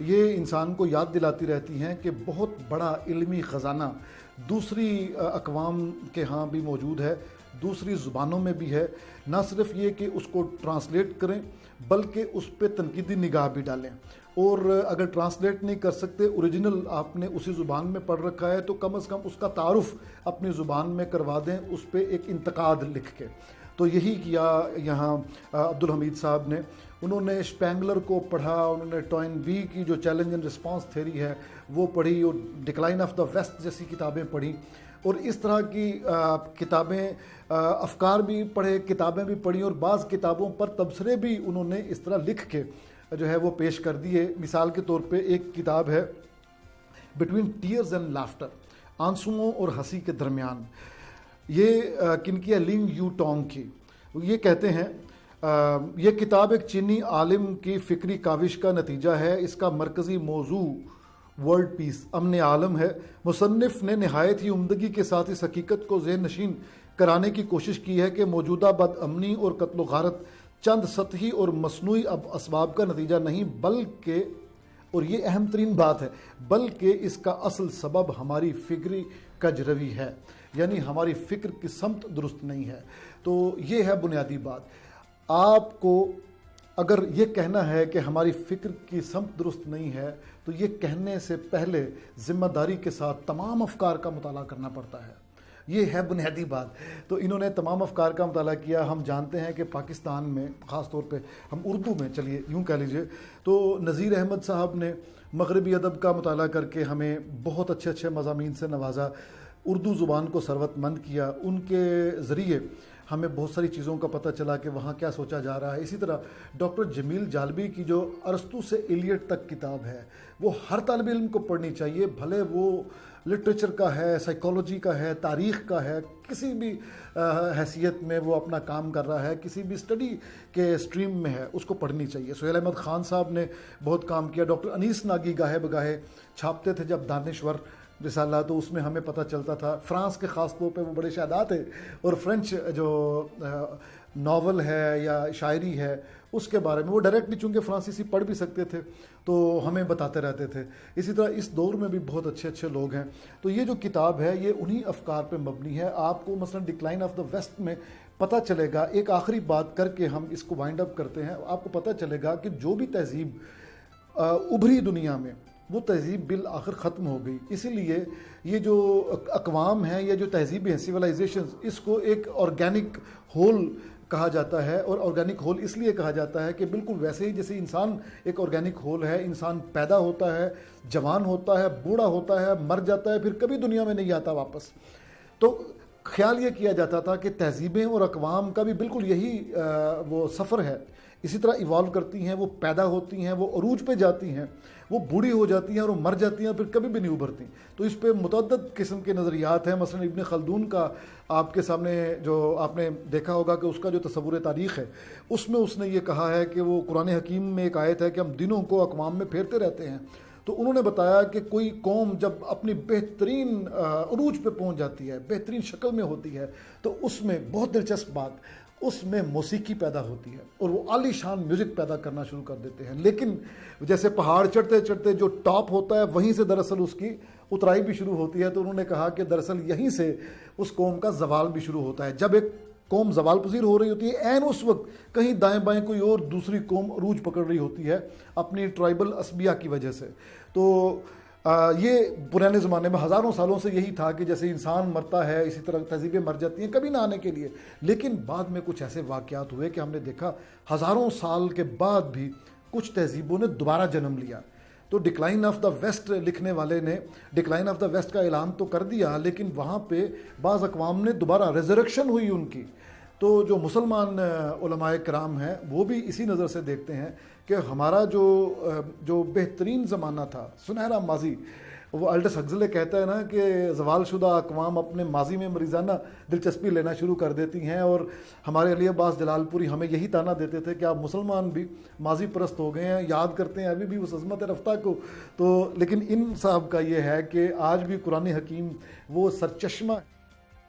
[SPEAKER 4] ये इंसान को याद दिलाती रहती हैं कि बहुत बड़ा इल्मी ख़जाना दूसरी अक़वाम के यहाँ भी मौजूद है, दूसरी ज़ुबानों में भी है। ना सिर्फ ये कि उसको ट्रांसलेट करें बल्कि उस पर तनकीदी निगाह भी डालें, और अगर ट्रांसलेट नहीं कर सकते, ओरिजिनल आपने उसी ज़ुबान में पढ़ रखा है तो कम से कम उसका तारुफ़ अपनी ज़ुबान में करवा दें, उस पर एक इंतकाद लिख के। तो यही किया यहाँ अब्दुल हमीद साहब ने। उन्होंने स्पेंगलर को पढ़ा, उन्होंने टॉइनबी की जो चैलेंज एंड रिस्पांस थ्योरी है वो पढ़ी, और डिक्लाइन ऑफ द वेस्ट जैसी किताबें पढ़ी। और इस तरह की किताबें, अफकार भी पढ़े, किताबें भी पढ़ी और बाज़ किताबों पर तबसरे भी उन्होंने इस तरह लिख के जो है वो पेश कर दिए। मिसाल के तौर पे एक किताब है बिटवीन टीयर्स एंड लाफ्टर, आंसुओं और हंसी के दरमियान। ये किनकी है? लिंग यू टोंग की। ये कहते हैं ये किताब एक चीनी आलिम की फ़िक्री काविश का नतीजा है। इसका मरकज़ी मौजू वर्ल्ड पीस, अमन आलम है। मुसन्निफ़ ने नहायत ही उम्दगी के साथ इस हकीकत को ज़हन नशीन कराने की कोशिश की है कि मौजूदा बदअमनी और कत्ल गारत चंद सतही और मसनूई असबाब का नतीजा नहीं, बल्कि, और ये अहम तरीन बात है, बल्कि इसका असल सबब हमारी फ़िक्री कजरवी है, यानी हमारी फ़िक्र की समत दुरुस्त नहीं है। तो ये है बुनियादी बात। आपको अगर ये कहना है कि हमारी फ़िक्र की समत दुरुस्त नहीं है, तो ये कहने से पहले ज़िम्मेदारी के साथ तमाम अफकार का मुताला करना पड़ता है। ये है बुनियादी बात। तो इन्होंने तमाम अफकार का मुताला किया। हम जानते हैं कि पाकिस्तान में ख़ास तौर पे हम उर्दू में, चलिए यूँ कह लीजिए, तो नज़ीर अहमद साहब ने मगरबी अदब का मुताला करके हमें बहुत अच्छे अच्छे मज़ामीन से नवाजा, उर्दू ज़ुबान को सरवतमंद किया। उनके ज़रिए हमें बहुत सारी चीज़ों का पता चला कि वहाँ क्या सोचा जा रहा है। इसी तरह डॉक्टर जमील जालबी की जो अरस्तू से इलियट तक किताब है, वो हर तालिब इल्म को पढ़नी चाहिए, भले वो लिटरेचर का है, साइकोलॉजी का है, तारीख़ का है, किसी भी हैसियत में वो अपना काम कर रहा है, किसी भी स्टडी के स्ट्रीम में है, उसको पढ़नी चाहिए। सुहेल अहमद ख़ान साहब ने बहुत काम किया। डॉक्टर अनीस नागी गाहे बगाहे छापते थे जब दानिश्वर रिसाला, तो उसमें हमें पता चलता था फ्रांस के ख़ास तौर पे वो बड़े शादा थे, और फ्रेंच जो नावल है या शायरी है उसके बारे में वो डायरेक्टली, चूँकि फ्रांसीसी पढ़ भी सकते थे, तो हमें बताते रहते थे। इसी तरह इस दौर में भी बहुत अच्छे अच्छे लोग हैं। तो ये जो किताब है ये उन्हीं अफकार पे मबनी है। आपको मसलन डिक्लाइन ऑफ द वेस्ट में पता चलेगा, एक आखिरी बात करके हम इसको वाइंड अप करते हैं, आपको पता चलेगा कि जो भी तहजीब उभरी दुनिया में, वो तहजीब बिल आखिर ख़त्म हो गई। इसीलिए ये जो अक़वाम है, ये जो तहजीबें हैं, सिविलाइजेशन, इसको एक ऑर्गेनिक होल कहा जाता है। और ऑर्गेनिक होल इसलिए कहा जाता है कि बिल्कुल वैसे ही जैसे इंसान एक ऑर्गेनिक होल है, इंसान पैदा होता है, जवान होता है, बूढ़ा होता है, मर जाता है, फिर कभी दुनिया में नहीं आता वापस। तो ख्याल ये किया जाता था कि तहजीबें और अक़वाम का भी बिल्कुल यही वो सफ़र है, इसी तरह इवॉल्व करती हैं, वो पैदा होती हैं, वो अरूज पे जाती हैं, वो बूढ़ी हो जाती हैं और वो मर जाती हैं, फिर कभी भी नहीं उभरती। तो इस पर मुतअद्दिद किस्म के नज़रियात हैं। मसलन इब्न खल्दून का आपके सामने जो आपने देखा होगा कि उसका जो तसव्वुर तारीख़ है, उसमें उसने ये कहा है कि वो कुरान हकीम में एक आयत है कि हम दिनों को अक़वाम में फेरते रहते हैं। तो उन्होंने बताया कि कोई कौम जब अपनी बेहतरीन अरूज पे पहुंच जाती है, बेहतरीन शक्ल में होती है, तो उसमें बहुत दिलचस्प बात, उसमें मौसीकी पैदा होती है और वो आलीशान म्यूज़िक पैदा करना शुरू कर देते हैं। लेकिन जैसे पहाड़ चढ़ते चढ़ते जो टॉप होता है, वहीं से दरअसल उसकी उतराई भी शुरू होती है। तो उन्होंने कहा कि दरअसल यहीं से उस कौम का जवाल भी शुरू होता है। जब एक कौम जवाल पजीर हो रही होती है, ऐन उस वक्त कहीं दाएं बाएं कोई और दूसरी कौम अरूज पकड़ रही होती है अपनी ट्राइबल असबिया की वजह से। तो ये पुराने ज़माने में हज़ारों सालों से यही था कि जैसे इंसान मरता है, इसी तरह तहजीबें मर जाती हैं कभी ना आने के लिए। लेकिन बाद में कुछ ऐसे वाक़यात हुए कि हमने देखा हज़ारों साल के बाद भी कुछ तहजीबों ने दोबारा जन्म लिया। तो डिक्लाइन ऑफ द वेस्ट लिखने वाले ने डिक्लाइन ऑफ द वेस्ट का ऐलान तो कर दिया, लेकिन वहाँ पे बाज़ अक़वाम ने दोबारा रिजरेक्शन हुई उनकी। तो जो मुसलमान उलमाए किराम हैं वो भी इसी नज़र से देखते हैं कि हमारा जो बेहतरीन ज़माना था, सुनहरा माजी, वो अल्डस हक्सले कहता है ना कि ज़वालशुदा अक़वाम अपने माजी में मरीज़ाना दिलचस्पी लेना शुरू कर देती हैं। और हमारे अली अब्बास जलालपुरी हमें यही ताना देते थे कि आप मुसलमान भी माजी परस्त हो गए हैं, याद करते हैं अभी भी उस अज़मत रफ्ता को। तो लेकिन इन साहब का ये है कि आज भी कुरान हकीम वो सरचश्मा।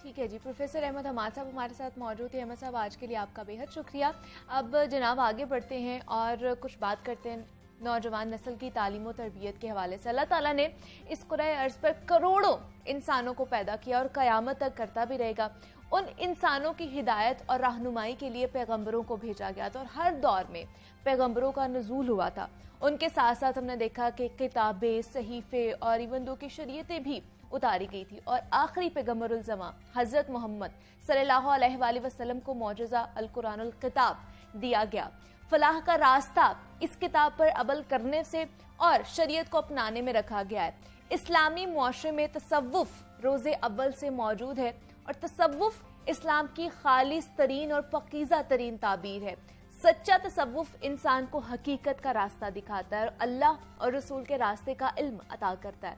[SPEAKER 1] ठीक है जी, प्रोफेसर अहमद हमाद साहब हमारे साथ मौजूद थे। अहमद साहब, आज के लिए आपका बेहद शुक्रिया। अब जनाब आगे बढ़ते हैं और कुछ बात करते हैं नौजवान नस्ल की तालीम और तरबियत के हवाले से। अल्लाह ताला ने इस कुराए अर्ज़ पर करोड़ों इंसानों को पैदा किया और क़यामत तक करता भी रहेगा। उन इंसानों की हिदायत और रहनुमाई के लिए पैगम्बरों को भेजा गया था और हर दौर में पैगम्बरों का नुज़ूल हुआ था। उनके साथ साथ हमने देखा कि किताबें, सहीफ़े और इवन दो की शरीयतें भी उतारी गई थी। और आखिरी पैगम्बरुल ज़मा हज़रत मोहम्मद सल्लल्लाहु अलैहि वसल्लम को मौजज़ा अल कुरानुल किताब दिया गया। फलाह का रास्ता इस किताब पर अमल करने से और शरीयत को अपनाने में रखा गया है। इस्लामी मुआशरे में तसव्वुफ रोज़े अव्वल से मौजूद है और तसव्वुफ इस्लाम की खालिस तरीन और पकीज़ा तरीन ताबीर है। सच्चा तसव्वुफ इंसान को हकीकत का रास्ता दिखाता है और अल्लाह और रसूल के रास्ते का इल्म अता करता है।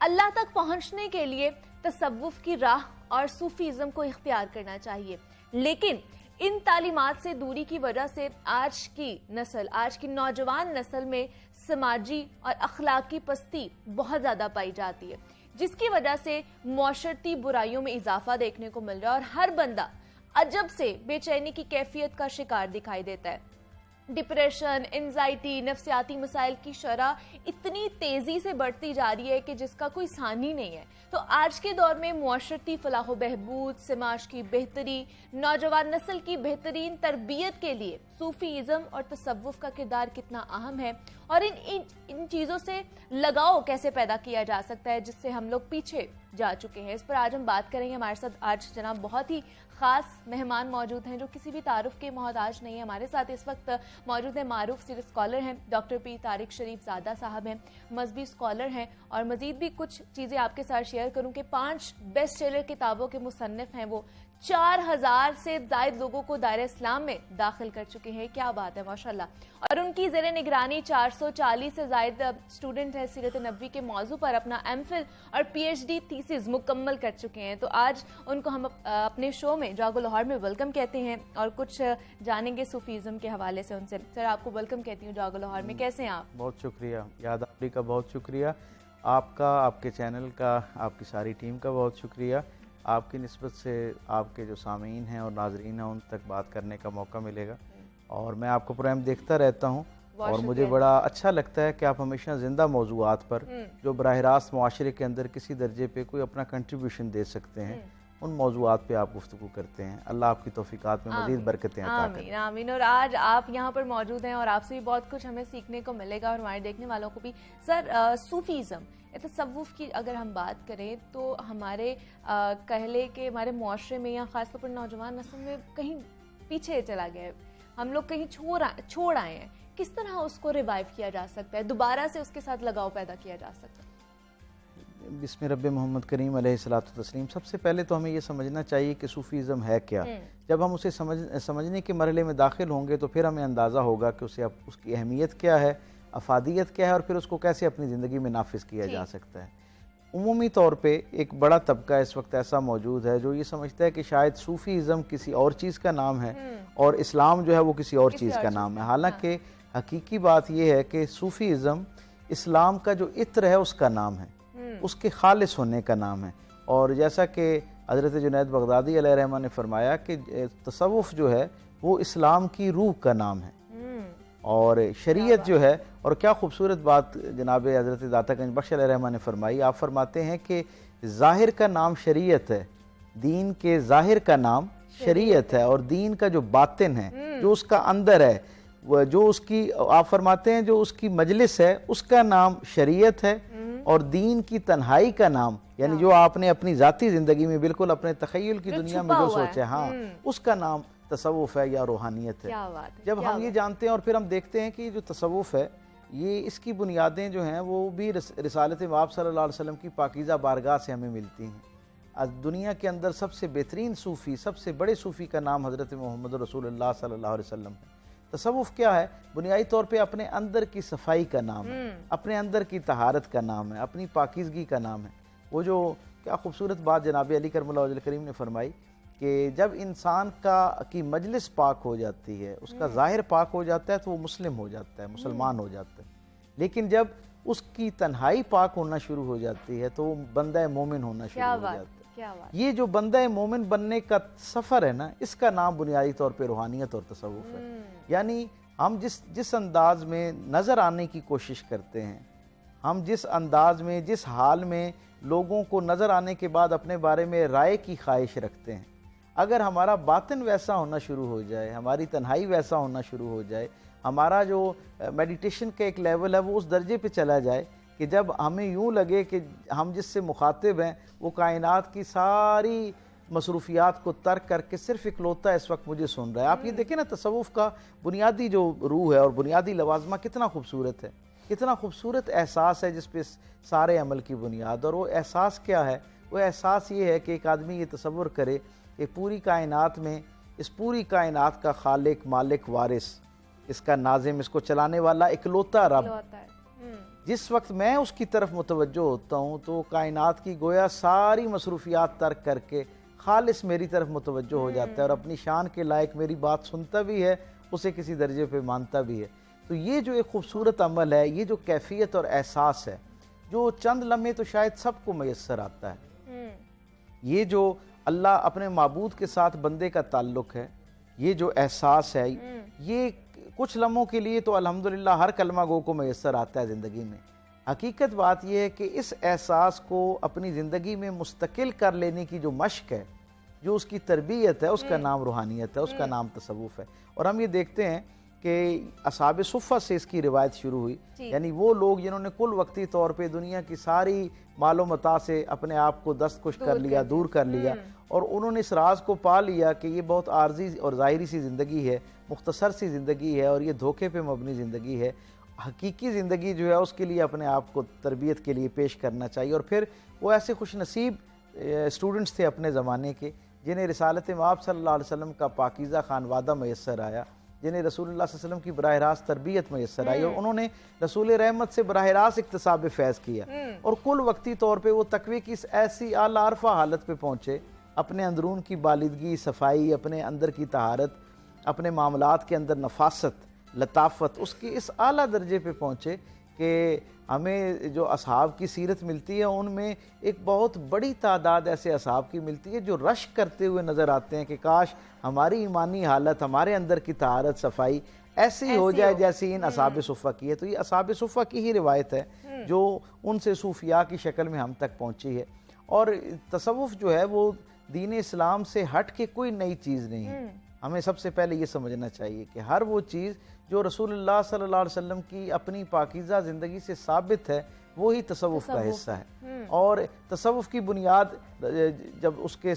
[SPEAKER 1] अल्लाह तक पहुंचने के लिए तसव्वुफ की राह और सूफीज़म को इख्तियार करना चाहिए, लेकिन इन तालीमात से दूरी की वजह से आज की नौजवान नस्ल में समाजी और अखलाकी पस्ती बहुत ज्यादा पाई जाती है, जिसकी वजह से मुआशरती बुराइयों में इजाफा देखने को मिल रहा है और हर बंदा अजब से बेचैनी की कैफियत का शिकार दिखाई देता है। डिप्रेशन, एंजाइटी, नफ्सियाती मसाइल की शरह इतनी तेजी से बढ़ती जा रही है कि जिसका कोई सानी नहीं है। तो आज के दौर में मुआशरती फलाह बहबूद, समाज की बेहतरी, नौजवान नस्ल की बेहतरीन तरबियत के लिए सूफीज़म और तसव्वुफ का किरदार कितना अहम है और इन चीज़ों से लगाव कैसे पैदा किया जा सकता है जिससे हम लोग पीछे जा चुके हैं, इस पर आज हम बात करेंगे। हमारे साथ आज जनाब बहुत ही खास मेहमान मौजूद हैं जो किसी भी तारुफ के मोहताज नहीं है। हमारे साथ इस वक्त मौजूद है मारूफ सीरियस स्कॉलर हैं, डॉक्टर पी तारिक शरीफ ज़ादा साहब हैं, मजहबी स्कॉलर हैं और मजीद भी कुछ चीज़ें आपके साथ शेयर करूं कि 5 बेस्ट सेलर किताबों के मुसन्निफ हैं वो। 4000 से ज़ायद लोगों को दायरे इस्लाम में दाखिल कर चुके हैं, क्या बात है माशाल्लाह। और उनकी ज़ेरे निगरानी 440 से ज़ायद स्टूडेंट है सीरत नबवी के मौजू पर अपना एमफिल और पीएचडी थीसिस मुकम्मल कर चुके हैं। तो आज उनको हम अपने शो में जागो लाहौर में वेलकम कहते हैं और कुछ जानेंगे सूफीज़म के हवाले से उनसे। सर आपको वेलकम कहती हूँ जागो लाहौर में, कैसे हैं आप?
[SPEAKER 5] बहुत शुक्रिया याद आपकी का, बहुत शुक्रिया आपका, आपके चैनल का, आपकी सारी टीम का बहुत शुक्रिया। आपकी निस्बत से आपके जो सामीन हैं और नाजरीन हैं उन तक बात करने का मौका मिलेगा और मैं आपका प्रोग्राम देखता रहता हूँ और मुझे बड़ा अच्छा लगता है कि आप हमेशा ज़िंदा मौज़ूआत पर जो बराह रास्त मुआशरे के अंदर किसी दर्जे पे कोई अपना कंट्रीब्यूशन दे सकते हैं उन मौज़ूआत पे आप गुफ्तगू करते हैं। अल्लाह आपकी तौफीकात में मज़ीद बरकतें अता करें।
[SPEAKER 1] आमीन आमीन। और आज आप यहाँ पर मौजूद हैं और आपसे भी बहुत कुछ हमें सीखने को मिलेगा और हमारे देखने वालों को भी। सर सूफीज़म तसव्वुफ की अगर हम बात करें तो हमारे कहले के हमारे मुआशरे में या ख़ासतौर पर नौजवान नस्ल में कहीं पीछे चला गया है, हम लोग कहीं छोड़ आए हैं। किस तरह उसको रिवाइव किया जा सकता है, दोबारा से उसके साथ लगाव पैदा किया जा सकता है?
[SPEAKER 5] बिस्मिल्लाह रब्बे मोहम्मद करीम अलैहिस्सलातु तस्लीम। सबसे पहले तो हमें ये समझना चाहिए कि सूफीज़म है क्या। जब हम उसे समझने के मरहले में दाखिल होंगे तो फिर हमें अंदाज़ा होगा कि उसकी अहमियत क्या है, अफादियत क्या है और फिर उसको कैसे अपनी ज़िंदगी में नाफिज किया जा सकता है। उमूमी तौर पे एक बड़ा तबका इस वक्त ऐसा मौजूद है जो ये समझता है कि शायद सूफीज़म किसी और चीज़ का नाम है और इस्लाम जो है वो किसी और चीज़ का नाम है। हालांकि हकीकी बात यह है कि सूफीज़म इस्लाम का जो इत्र है उसका नाम है, उसके खालिस होने का नाम है। और जैसा कि हज़रत जुनैद बगदादी अलैहिर्रहमान ने फरमाया कि तसव्वुफ़ जो है वो इस्लाम की रूह का नाम है और शरीयत जो है, और क्या खूबसूरत बात जनाब हज़रत दाता गंज बख्श अलैहिर्रहमान ने फरमाई। आप फरमाते हैं कि ज़ाहिर का नाम शरीयत है, दीन के ज़ाहिर का नाम शरीयत है और दीन का जो बातिन है, जो उसका अंदर है, वो जो उसकी, आप फरमाते हैं जो उसकी मजलिस है उसका नाम शरीयत है और दीन की तन्हाई का नाम, यानी जो आपने अपनी ज़ाती ज़िंदगी में बिल्कुल अपने तख़य्युल की दुनिया में जो सोचा, हाँ, उसका नाम तसव्वुफ़ है या रूहानियत है। जब हम ये जानते हैं और फिर हम देखते हैं कि जो तसव्वुफ़ है ये इसकी बुनियादें जो हैं वो भी रिसालत माब सल्लल्लाहु अलैहि वसल्लम की पाकीज़ा बारगाह से हमें मिलती हैं। आज दुनिया के अंदर सबसे बेहतरीन सूफ़ी, सबसे बड़े सूफ़ी का नाम हज़रत मोहम्मद रसूलुल्लाह सल्लल्लाहु अलैहि वसल्लम है। तसव्वुफ़ क्या है? बुनियादी तौर पे अपने अंदर की सफाई का नाम है, अपने अंदर की तहारत का नाम है, अपनी पाकीज़गी का नाम है। वो जो क्या खूबसूरत बात जनाब अली करमुल्लाह वजह करीम ने फरमाई कि जब इंसान की मजलिस पाक हो जाती है, उसका ज़ाहिर पाक हो जाता है तो वो मुस्लिम हो जाता है, मुसलमान हो जाता है। लेकिन जब उसकी तन्हाई पाक होना शुरू हो जाती है तो वो बंदा मोमिन होना शुरू हो जाता है। ये जो बंदा मोमिन बनने का सफ़र है ना, इसका नाम बुनियादी तौर पे रूहानियत और तसव्वुफ़ है। यानी हम जिस अंदाज में नज़र आने की कोशिश करते हैं, हम जिस अंदाज में, जिस हाल में लोगों को नज़र आने के बाद अपने बारे में राय की ख्वाहिश रखते हैं, अगर हमारा बातिन वैसा होना शुरू हो जाए, हमारी तन्हाई वैसा होना शुरू हो जाए, हमारा जो मेडिटेशन का एक लेवल है वो उस दर्जे पे चला जाए कि जब हमें यूँ लगे कि हम जिससे मुखातिब हैं वो कायनात की सारी मसरूफियात को तर्क करके सिर्फ इकलौता इस वक्त मुझे सुन रहा है। आप ये देखें ना, तसव्वुफ का बुनियादी जो रूह है और बुनियादी लवाजमा कितना खूबसूरत है, कितना खूबसूरत एहसास है जिस पे सारे अमल की बुनियाद। और वो एहसास क्या है? वो एहसास ये है कि एक आदमी ये तसव्वुर करे कि पूरी कायनात में, इस पूरी कायनात का खालिक, मालिक, वारिस, इसका नाजिम, इसको चलाने वाला इकलौता रब, जिस वक्त मैं उसकी तरफ मुतवज्जो होता हूँ तो कायनात की गोया सारी मसरूफियात तर्क करके खालिस मेरी तरफ मुतवज्जो हो जाता है और अपनी शान के लायक मेरी बात सुनता भी है, उसे किसी दर्जे पे मानता भी है। तो ये जो एक खूबसूरत अमल है, ये जो कैफियत और एहसास है, जो चंद लम्हे तो शायद सबको मैसर आता है। ये जो अल्लाह अपने माबूद के साथ बंदे का ताल्लुक है, ये जो एहसास है, ये कुछ लम्हों के लिए तो अल्हम्दुलिल्लाह हर कलमा गो को मैसर आता है ज़िंदगी में। हकीकत बात यह है कि इस एहसास को अपनी ज़िंदगी में मुस्तकिल कर लेने की जो मश्क है, जो उसकी तरबियत है, उसका नाम रूहानियत है, उसका नाम तसव्वुफ है। और हम ये देखते हैं कि असहाब सुफ़्फ़ा से इसकी रिवायत शुरू हुई, यानी वो लोग जिन्होंने कुल वक्ती तौर पे दुनिया की सारी मालो मता से अपने आप को दस्तखुश कर लिया, दूर कर लिया, और उन्होंने इस राज को पा लिया कि ये बहुत आर्जी और ज़ाहिरी सी ज़िंदगी है, मुख्तसर सी ज़िंदगी है और ये धोखे पे मबनी ज़िंदगी है। हकीकी ज़िंदगी जो है उसके लिए अपने आप को तरबियत के लिए पेश करना चाहिए। और फिर वो ऐसे खुश नसीब स्टूडेंट्स थे अपने ज़माने के जिन्हें रिसालत माब सल्लल्लाहु अलैहि वसल्लम का पाकीज़ा खानवादा मैसर आया, जिन्हें रसूलुल्लाह सल्लल्लाहु अलैहि वसल्लम की बराह रास्त तरबियत मैसर आई और उन्होंने रसूल रहमत से बराह रास्त इक्तिसाब फैज़ किया और कुल वक्ती तौर पे वो तकवे की ऐसी आला अरफा हालत पे पहुँचे, अपने अंदरून की बालिदगी, सफाई, अपने अंदर की तहारत, अपने मामलात के अंदर नफासत, लताफत, उसकी इस आला दर्जे पे पहुँचे कि हमें जो असहाब की सीरत मिलती है उनमें एक बहुत बड़ी तादाद ऐसे असहाब की मिलती है जो रश करते हुए नज़र आते हैं कि काश हमारी ईमानी हालत, हमारे अंदर की तहारत, सफाई ऐसी हो जाए जैसी इन असहाब सुफ़्फ़ा की है। तो ये असहाब सुफ़्फ़ा की ही रिवायत है जो उनसे सूफिया की शक्ल में हम तक पहुँची है। और तसव्वुफ़ जो है वो दीन इस्लाम से हट के कोई नई चीज़ नहीं है। हमें सबसे पहले ये समझना चाहिए कि हर वो चीज़ जो रसूलुल्लाह सल्लल्लाहु अलैहि वसल्लम की अपनी पाकीज़ा ज़िंदगी से साबित है वो ही तसव्वुफ़ का हिस्सा है। और तसव्वुफ़ की बुनियाद जब उसके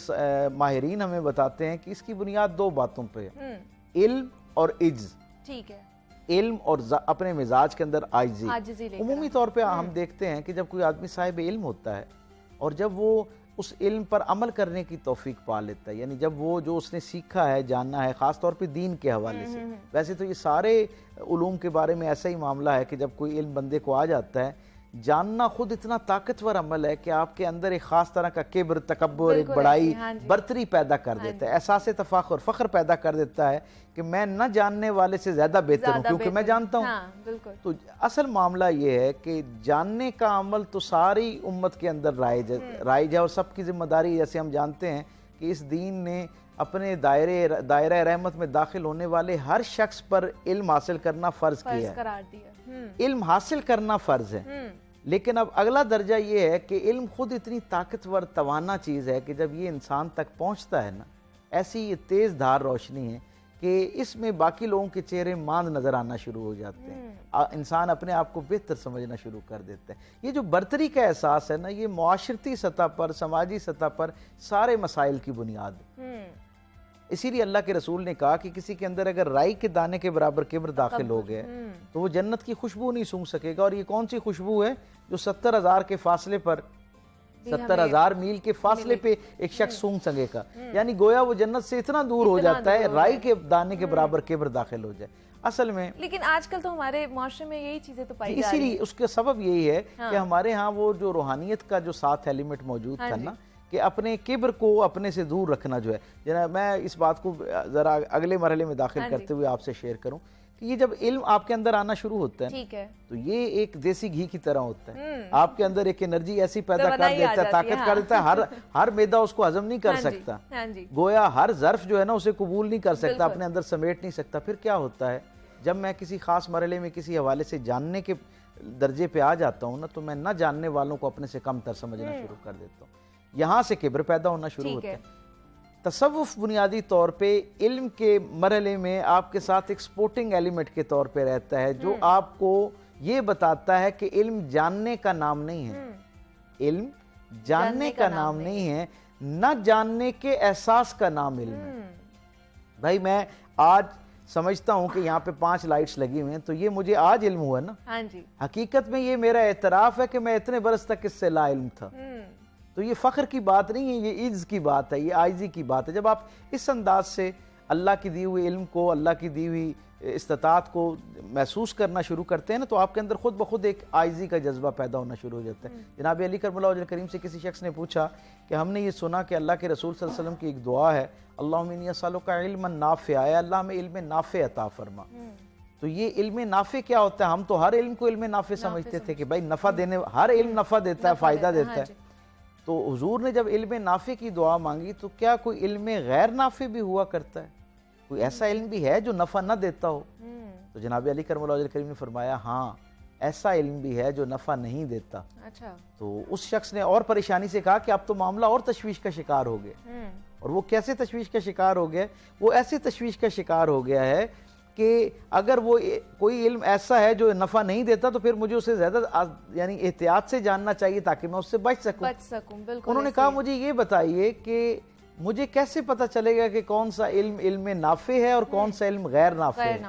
[SPEAKER 5] माहिरीन हमें बताते हैं कि इसकी बुनियाद दो बातों पे है, इल्म और इज्ज़। ठीक है, इल्म और अपने मिजाज के अंदर आजिज़ी। उमूमी तौर पे हम देखते हैं कि जब कोई आदमी साहिब इल्म होता है और जब वो उस इल्म पर अमल करने की तौफीक पा लेता है, यानी जब वो जो उसने सीखा है, जानना है, ख़ास तौर पे दीन के हवाले से, वैसे तो ये सारे उलूम के बारे में ऐसा ही मामला है कि जब कोई इल्म बंदे को आ जाता है, जानना खुद इतना ताकतवर अमल है कि आपके अंदर एक ख़ास तरह का किब्र, तकब्बुर, एक बड़ाई, बर्तरी पैदा कर देता है, एहसास तफाखुर, फ़ख्र पैदा कर देता है कि मैं न जानने वाले से ज़्यादा बेहतर हूँ क्योंकि मैं जानता हूँ। तो असल मामला ये है कि जानने का अमल तो सारी उम्मत के अंदर राइज है और सबकी जिम्मेदारी। जैसे हम जानते हैं कि इस दीन ने अपने दायरे रहमत में दाखिल होने वाले हर शख्स पर इल्म हासिल करना फ़र्ज किया है। इल्म हासिल करना फ़र्ज है, लेकिन अब अगला दर्जा ये है कि इल्म खुद इतनी ताकतवर तवाना चीज़ है कि जब ये इंसान तक पहुंचता है ना, ऐसी ये तेज़ धार रोशनी है कि इसमें बाकी लोगों के चेहरे मांद नज़र आना शुरू हो जाते हैं, इंसान अपने आप को बेहतर समझना शुरू कर देता है। ये जो बर्तरी का एहसास है ना, ये मुआशरती सतह पर, समाजी सतह पर सारे मसाइल की बुनियाद है। इसीलिए अल्लाह के रसूल ने कहा कि किसी के अंदर अगर राई के दाने के बराबर किब्र दाखिल हो गए तो वो जन्नत की खुशबू नहीं सूंघ सकेगा। और ये कौन सी खुशबू है? जो 70,000 के फासले पर, 70,000 मील के फासले पे एक शख्स सूंघ सकेगा। यानी गोया वो जन्नत से इतना दूर हो जाता है, राई के दाने के बराबर किब्र दाखिल हो जाए। असल में लेकिन आजकल तो हमारे माशरे में यही चीजें तो पाई जा रही हैं। इसीलिए उसका सबब यही है कि हमारे यहाँ वो जो रूहानियत का जो साथ एलिमेंट मौजूद था ना, कि अपने किब्र को अपने से दूर रखना जो है। जना मैं इस बात को ज़रा अगले मरहले में दाखिल करते हुए आपसे शेयर करूं कि ये जब इल्म आपके अंदर आना शुरू होता है, तो ये एक देसी घी की तरह होता है। आपके अंदर एक एनर्जी ऐसी पैदा कर देता है, ताकत कर देता है, हर मैदा उसको हजम नहीं कर सकता, गोया हर ज़र्फ जो है ना उसे कबूल नहीं कर सकता, अपने अंदर समेट नहीं सकता। फिर क्या होता है, जब मैं किसी खास मरहले में किसी हवाले से जानने के दर्जे पे आ जाता हूँ ना, तो मैं न जानने वालों को अपने से कम तर समझना शुरू कर देता हूँ। यहाँ से किब्र पैदा होना शुरू होता है। तसव्वुफ बुनियादी तौर पे इल्म के मरहले में आपके साथ एक सपोर्टिंग एलिमेंट के तौर पे रहता है, जो आपको ये बताता है कि इल्म जानने का नाम नहीं है, इल्म जानने का नाम नहीं है, न जानने के एहसास का नाम इल्म है। भाई मैं आज समझता हूं कि यहाँ पे 5 लाइट्स लगी हुई हैं, तो ये मुझे आज इल्म हुआ ना।
[SPEAKER 1] हाँ जी।
[SPEAKER 5] हकीकत में ये मेरा एतराफ है कि मैं इतने बरस तक इससे ला इल्म था। तो ये फ़ख्र की बात नहीं है, ये इज्ज़ की बात है, ये आइज़ी की बात है। जब आप इस अंदाज से अल्लाह की दी हुई इल्म को, अल्लाह की दी हुई इस्तात को महसूस करना शुरू करते हैं ना, तो आपके अंदर खुद ब खुद एक आइज़ी का जज्बा पैदा होना शुरू हो जाता है। जनाब अली करमुल्लाह वजह करीम से किसी शख्स ने पूछा कि हमने ये सुना कि अल्लाह के रसूल सल्लल्लाहु अलैहि वसल्लम की एक दुआ है, अल्लाहुम्मा इन्नी अस्अलुका इल्मन नाफ़िअ, अल्लाह में इल्म नाफ़े अता फरमा। तो ये इल्म नाफ़े क्या होता है? हम तो हर इल्म को इल्म नाफ़े समझते थे कि भाई नफ़ा देने, हर इल्म नफ़ा देता है, फ़ायदा देता है। तो हुजूर ने जब इल्म नाफ़े की दुआ मांगी तो क्या कोई इल्म गैर नाफ़े भी हुआ करता है? कोई ऐसा इल्म भी है जो नफ़ा न देता हो? तो जनाब अली करमुल्लाह वजह करीम ने फरमाया हाँ, ऐसा इल्म भी है जो नफ़ा नहीं देता।
[SPEAKER 1] अच्छा। तो
[SPEAKER 5] उस शख्स ने और परेशानी से कहा कि अब तो मामला और तशवीश का शिकार हो गया। और वो कैसे तशवीश का शिकार हो गया? वो ऐसी तशवीश का शिकार हो गया है कि अगर वो कोई इल्म ऐसा है जो नफ़ा नहीं देता तो फिर मुझे उसे ज़्यादा यानी एहतियात से जानना चाहिए ताकि मैं उससे बच सकूं।
[SPEAKER 1] बिल्कुल।
[SPEAKER 5] उन्होंने कहा मुझे ये बताइए कि मुझे कैसे पता चलेगा कि कौन सा इल्म इल्म नाफ़े है और कौन सा इल्म गैर नाफ़े है?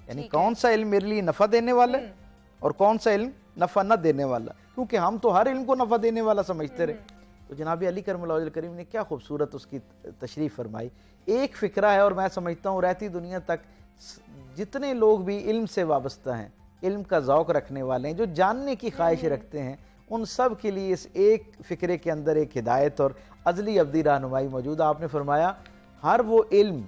[SPEAKER 5] यानी कौन सा इल्म मेरे लिए नफ़ा देने वाला है और कौन सा इल्म नफ़ा न देने वाला, क्योंकि हम तो हर इल्म को नफ़ा देने वाला समझते रहे। तो जनाब अली करमुल्लाह वजह करीम ने क्या खूबसूरत उसकी तशरीफ़ फरमाई। एक फ़िक्रा है और मैं समझता हूँ रहती दुनिया तक जितने लोग भी इल्म से वाबस्ता हैं, इल्म का ज़ौक़ रखने वाले हैं, जो जानने की ख्वाहिश रखते हैं, उन सब के लिए इस एक फ़िक्रे के अंदर एक हिदायत और अज़ली अब्दी रहनुमाई मौजूद। आपने फरमाया हर वो इल्म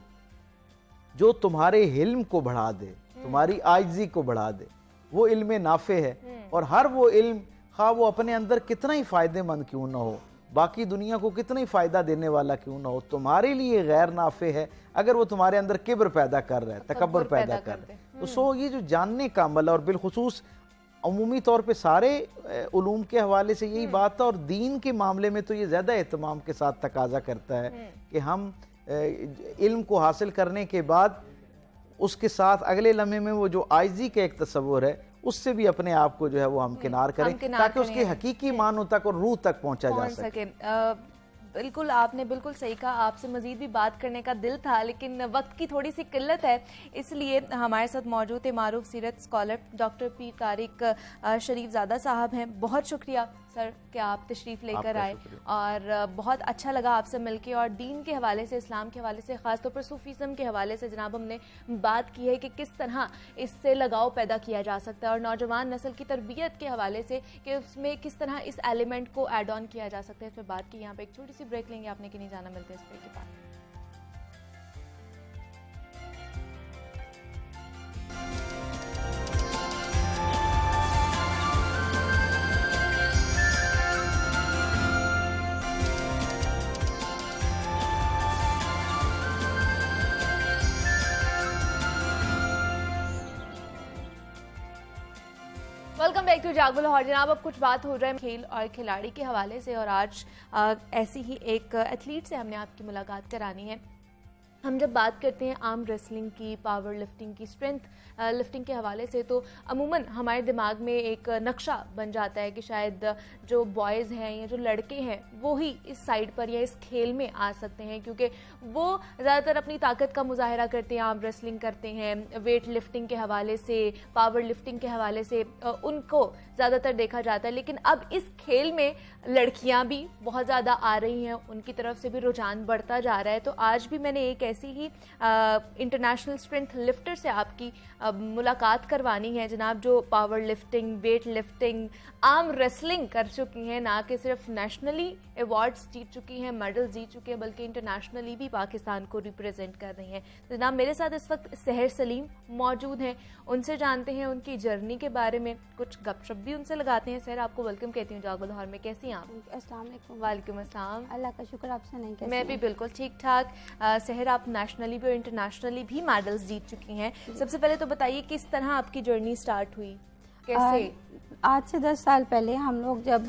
[SPEAKER 5] जो तुम्हारे हिल्म को बढ़ा दे, तुम्हारी आइज़ी को बढ़ा दे, वो इल्म नाफ़े है। और हर वो इल्म खा वो अपने अंदर कितना ही फ़ायदेमंद क्यों ना हो, बाकी दुनिया को कितना ही फ़ायदा देने वाला क्यों ना हो, तुम्हारे लिए गैर नाफ़े है अगर वो तुम्हारे अंदर किब्र पैदा कर रहा है, तकब्बुर पैदा कर रहा है। तो सो ये जो जानने का अमल और बिलखुसूस अमूमी तौर पे सारे उलूम के हवाले से यही बात है, और दीन के मामले में तो ये ज़्यादा एहतमाम के साथ तकाजा करता है कि हम इल्म को हासिल करने के बाद उसके साथ अगले लम्हे में वो जो आइज़ी का एक तस्वुर है उससे भी अपने आप को जो है वो हम किनार करें ताकि उसके हकीकी मानों तक और रूह तक पहुंचा जा सके।
[SPEAKER 1] बिल्कुल, आपने बिल्कुल सही कहा। आपसे मज़ीद भी बात करने का दिल था लेकिन वक्त की थोड़ी सी किल्लत है, इसलिए हमारे साथ मौजूद थे मारूफ सीरत स्कॉलर डॉक्टर पी तारिक शरीफ ज़ादा साहब हैं। बहुत शुक्रिया सर कि आप तशरीफ़ लेकर आए और बहुत अच्छा लगा आपसे मिलके। और दीन के हवाले से, इस्लाम के हवाले से, ख़ासतौर पर सूफीज़म के हवाले से जनाब हमने बात की है कि किस तरह इससे लगाव पैदा किया जा सकता है, और नौजवान नस्ल की तरबियत के हवाले से कि उसमें किस तरह इस एलिमेंट को ऐड ऑन किया जा सकता है, इस पर बात की। यहाँ पे एक छोटी सी ब्रेक लेंगे, आपने कि नहीं जाना, मिलते हैं इस ब्रेक के बाद। वेलकम बैक टू जागो लाहौर। जनाब अब कुछ बात हो रहा है खेल और खिलाड़ी के हवाले से, और आज ऐसी ही एक एथलीट से हमने आपकी मुलाकात करानी है। हम जब बात करते हैं आर्म रेसलिंग की, पावर लिफ्टिंग की, स्ट्रेंथ लिफ्टिंग के हवाले से, तो अमूमन हमारे दिमाग में एक नक्शा बन जाता है कि शायद जो बॉयज़ हैं या जो लड़के हैं वो ही इस साइड पर या इस खेल में आ सकते हैं, क्योंकि वो ज़्यादातर अपनी ताकत का मुजाहरा करते हैं, आर्म रेसलिंग करते हैं, वेट लिफ्टिंग के हवाले से, पावर लिफ्टिंग के हवाले से उनको ज़्यादातर देखा जाता है। लेकिन अब इस खेल में लड़कियां भी बहुत ज़्यादा आ रही हैं, उनकी तरफ से भी रुझान बढ़ता जा रहा है। तो आज भी मैंने एक ऐसी ही इंटरनेशनल स्ट्रेंथ लिफ्टर से आपकी मुलाकात करवानी है जनाब, जो power lifting, weight lifting, arm wrestling कर चुकी हैं, ना कि सिर्फ नेशनली अवार्ड्स जीत चुकी हैं, मेडल जीत चुकी हैं, बल्कि इंटरनेशनली भी पाकिस्तान को रिप्रेजेंट कर रही हैं। तो जनाब मेरे साथ इस वक्त सहर सलीम मौजूद हैं, उनसे जानते हैं उनकी जर्नी के बारे में, कुछ गपशप भी उनसे लगाते हैं। सर आपको वेलकम कहती हूँ जागो लाहौर में, कैसी हैं आप?
[SPEAKER 6] अस्सलाम वालेकुम।
[SPEAKER 1] वालेकुम अस्सलाम।
[SPEAKER 6] अल्लाह का शुक्र, आपसे नहीं कैसी
[SPEAKER 1] मैं भी बिल्कुल ठीक ठाक। सहर आप नेशनली भी और इंटरनेशनली भी मेडल्स जीत चुकी हैं। सबसे पहले तो बताइए किस तरह आपकी जर्नी स्टार्ट हुई, कैसे?
[SPEAKER 6] आज से 10 साल पहले हम लोग जब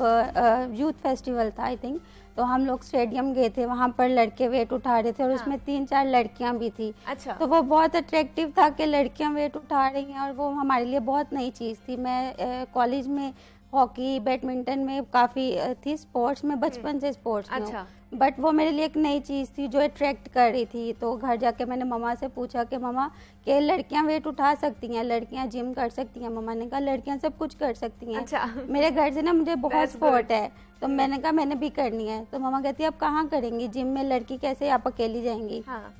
[SPEAKER 6] यूथ फेस्टिवल था आई थिंक, तो हम लोग स्टेडियम गए थे, वहाँ पर लड़के वेट उठा रहे थे और उसमें 3-4 लड़कियाँ भी थी।
[SPEAKER 1] अच्छा।
[SPEAKER 6] तो वो बहुत अट्रैक्टिव था कि लड़कियाँ वेट उठा रही हैं, और वो हमारे लिए बहुत नई चीज़ थी। मैं कॉलेज में हॉकी बैडमिंटन में काफ़ी थी, स्पोर्ट्स में बचपन से स्पोर्ट्स में
[SPEAKER 1] अच्छा।
[SPEAKER 6] बट वो मेरे लिए एक नई चीज़ थी जो अट्रैक्ट कर रही थी। तो घर जाके मैंने मम्मा से पूछा कि मम्मा कि लड़कियां वेट उठा सकती हैं, लड़कियां जिम कर सकती हैं? मम्मा ने कहा लड़कियां सब कुछ कर सकती हैं।
[SPEAKER 1] अच्छा।
[SPEAKER 6] मेरे घर से ना मुझे बहुत
[SPEAKER 1] That's
[SPEAKER 6] सपोर्ट है, तो मैंने कहा मैंने भी करनी है। तो मम्मा कहती है आप कहाँ करेंगी जिम में, लड़की कैसे आप अकेली जाएंगी?
[SPEAKER 1] हाँ।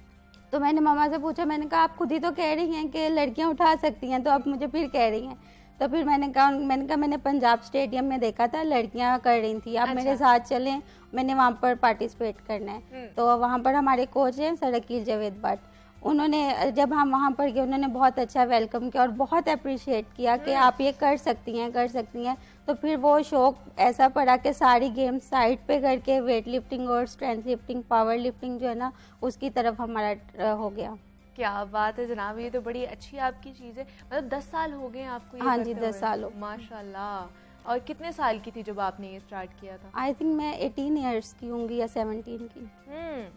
[SPEAKER 6] तो मैंने मम्मा से पूछा, मैंने कहा आप खुद ही तो कह रही हैं कि लड़कियां उठा सकती हैं, तो आप मुझे फिर कह रही हैं। तो फिर मैंने कहा मैंने पंजाब स्टेडियम में देखा था लड़कियां कर रही थी, आप मेरे साथ चलें, मैंने वहाँ पर पार्टिसिपेट करना है। तो वहाँ पर हमारे कोच हैं सरकील जावेद भट्ट, उन्होंने जब हम वहाँ पर गए उन्होंने बहुत अच्छा वेलकम किया और बहुत अप्रिशिएट किया कि आप ये कर सकती हैं, कर सकती हैं। तो फिर वो शौक ऐसा पड़ा कि सारी गेम्स साइड पे करके वेट लिफ्टिंग और स्ट्रेंथ लिफ्टिंग, पावर लिफ्टिंग जो है ना उसकी तरफ हमारा हो गया।
[SPEAKER 1] क्या बात है जनाब, ये तो बड़ी अच्छी आपकी चीज़ है। मतलब 10 साल हो गए आपको ये
[SPEAKER 6] हाँ जी,
[SPEAKER 1] करते
[SPEAKER 6] 10
[SPEAKER 1] हुए?
[SPEAKER 6] साल हो गए।
[SPEAKER 1] माशाल्लाह। और कितने साल की थी जब आपने ये स्टार्ट किया था?
[SPEAKER 6] आई थिंक मैं 18 ईयर्स की होंगी या 17 की।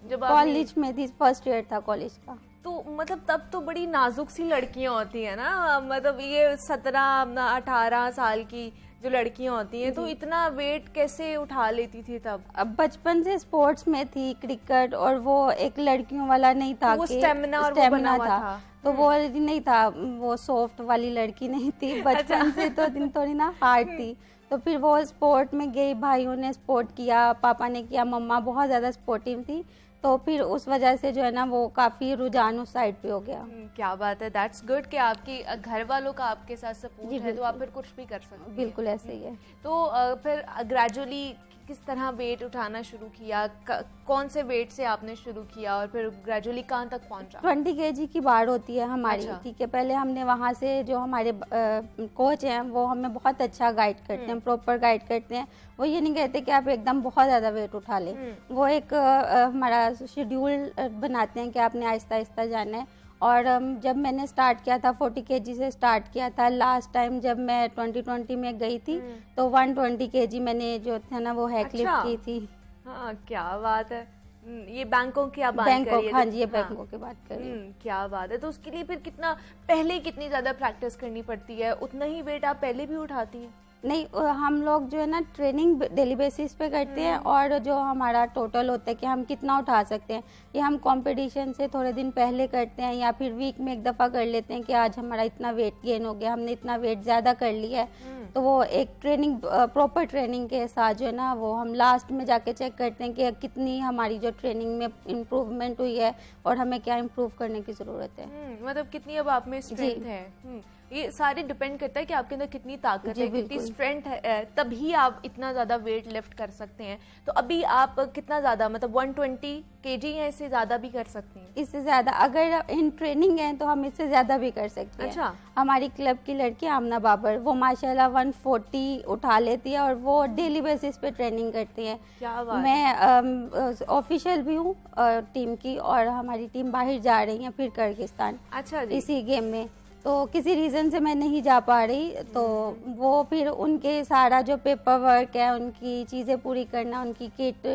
[SPEAKER 1] जब आपने
[SPEAKER 6] कॉलेज में थी, फर्स्ट ईयर था कॉलेज का।
[SPEAKER 1] तो मतलब तब तो बड़ी नाजुक सी लड़कियां होती है ना, मतलब ये 17-18 साल की जो लड़कियां होती हैं, तो इतना वेट कैसे उठा लेती थी तब?
[SPEAKER 6] अब बचपन से स्पोर्ट्स में थी क्रिकेट, और वो एक लड़कियों वाला नहीं था
[SPEAKER 1] वो
[SPEAKER 6] कि
[SPEAKER 1] स्टेमिना और वो बना हुआ था।
[SPEAKER 6] तो वो नहीं था, वो सॉफ्ट वाली लड़की नहीं थी बचपन से, तो दिन थोड़ी ना हार्ड थी। तो फिर वो स्पोर्ट में गई, भाइयों ने सपोर्ट किया, पापा ने किया, मम्मा बहुत ज़्यादा सपोर्टिव थी। तो फिर उस वजह से जो है ना वो काफ़ी रुझान उस साइड पे हो गया।
[SPEAKER 1] क्या बात है, दैट्स गुड कि आपकी घर वालों का आपके साथ सपोर्ट है, तो आप फिर कुछ भी कर सकते हैं।
[SPEAKER 6] बिल्कुल ऐसे ही है।
[SPEAKER 1] तो फिर ग्रेजुअली किस तरह वेट उठाना शुरू किया, कौन से वेट से आपने शुरू किया और फिर ग्रेजुअली कहाँ तक पहुंचा?
[SPEAKER 6] 20 kg की बार होती है हमारी।
[SPEAKER 1] अच्छा।
[SPEAKER 6] ठीक है, पहले हमने वहाँ से जो हमारे कोच हैं वो हमें बहुत अच्छा गाइड करते हैं, प्रॉपर गाइड करते हैं। वो ये नहीं कहते कि आप एकदम बहुत ज़्यादा वेट उठा लें, वो एक हमारा शेड्यूल बनाते हैं कि आपने आहिस्ता आहिस्ता जाना है। और जब मैंने स्टार्ट किया था 40 kg से स्टार्ट किया था। लास्ट टाइम जब मैं 2020 में गई थी तो 120 kg मैंने जो था ना वो हैक लिफ्ट की थी।
[SPEAKER 1] हाँ, क्या बात है। ये बैंकॉक की आप बात कर रही
[SPEAKER 6] बैंकॉक,
[SPEAKER 1] है?
[SPEAKER 6] हाँ जी, ये बैंकॉक की बात कर रही हूँ।
[SPEAKER 1] क्या बात है। तो उसके लिए फिर पहले कितनी ज्यादा प्रैक्टिस करनी पड़ती है? उतना ही वेट आप पहले भी उठाती हैं?
[SPEAKER 6] नहीं, हम लोग जो है ना ट्रेनिंग डेली बेसिस पे करते हैं, और जो हमारा टोटल होता है कि हम कितना उठा सकते हैं, ये हम कंपटीशन से थोड़े दिन पहले करते हैं, या फिर वीक में एक दफ़ा कर लेते हैं कि आज हमारा इतना वेट गेन हो गया, हमने इतना वेट ज़्यादा कर लिया है। तो वो एक ट्रेनिंग, प्रॉपर ट्रेनिंग के साथ जो है ना वो हम लास्ट में जाके चेक करते हैं कि कितनी हमारी जो ट्रेनिंग में इम्प्रूवमेंट हुई है और हमें क्या इम्प्रूव करने की ज़रूरत है।
[SPEAKER 1] मतलब कितनी अब आप में स्ट्रेंथ है। ये सारे डिपेंड करता है कि आपके अंदर कितनी ताकत है, कितनी स्ट्रेंथ है, तभी आप इतना ज्यादा वेट लिफ्ट कर सकते हैं। तो अभी आप कितना ज्यादा, मतलब 120 kg या इससे ज्यादा भी कर सकते हैं?
[SPEAKER 6] इससे ज्यादा अगर इन ट्रेनिंग है तो हम इससे ज्यादा भी कर सकते हैं।
[SPEAKER 1] अच्छा।
[SPEAKER 6] हमारी क्लब की लड़की आमना बाबर, वो माशाल्लाह 140 उठा लेती है और वो डेली बेसिस पे ट्रेनिंग करती है।
[SPEAKER 1] क्या बात।
[SPEAKER 6] मैं ऑफिशियल भी हूँ टीम की, और हमारी टीम बाहर जा रही है फिर किर्गिस्तान।
[SPEAKER 1] अच्छा जी।
[SPEAKER 6] इसी गेम में। तो किसी रीज़न से मैं नहीं जा पा रही, तो वो फिर उनके सारा जो पेपर वर्क है, उनकी चीज़ें पूरी करना, उनकी किट,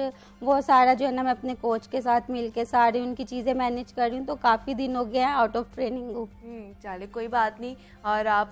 [SPEAKER 6] वो सारा जो है ना मैं अपने कोच के साथ मिलके सारी उनकी चीज़ें मैनेज कर रही हूँ। तो काफ़ी दिन हो गया है आउट ऑफ ट्रेनिंग हूँ।
[SPEAKER 1] चलिए कोई बात नहीं, और आप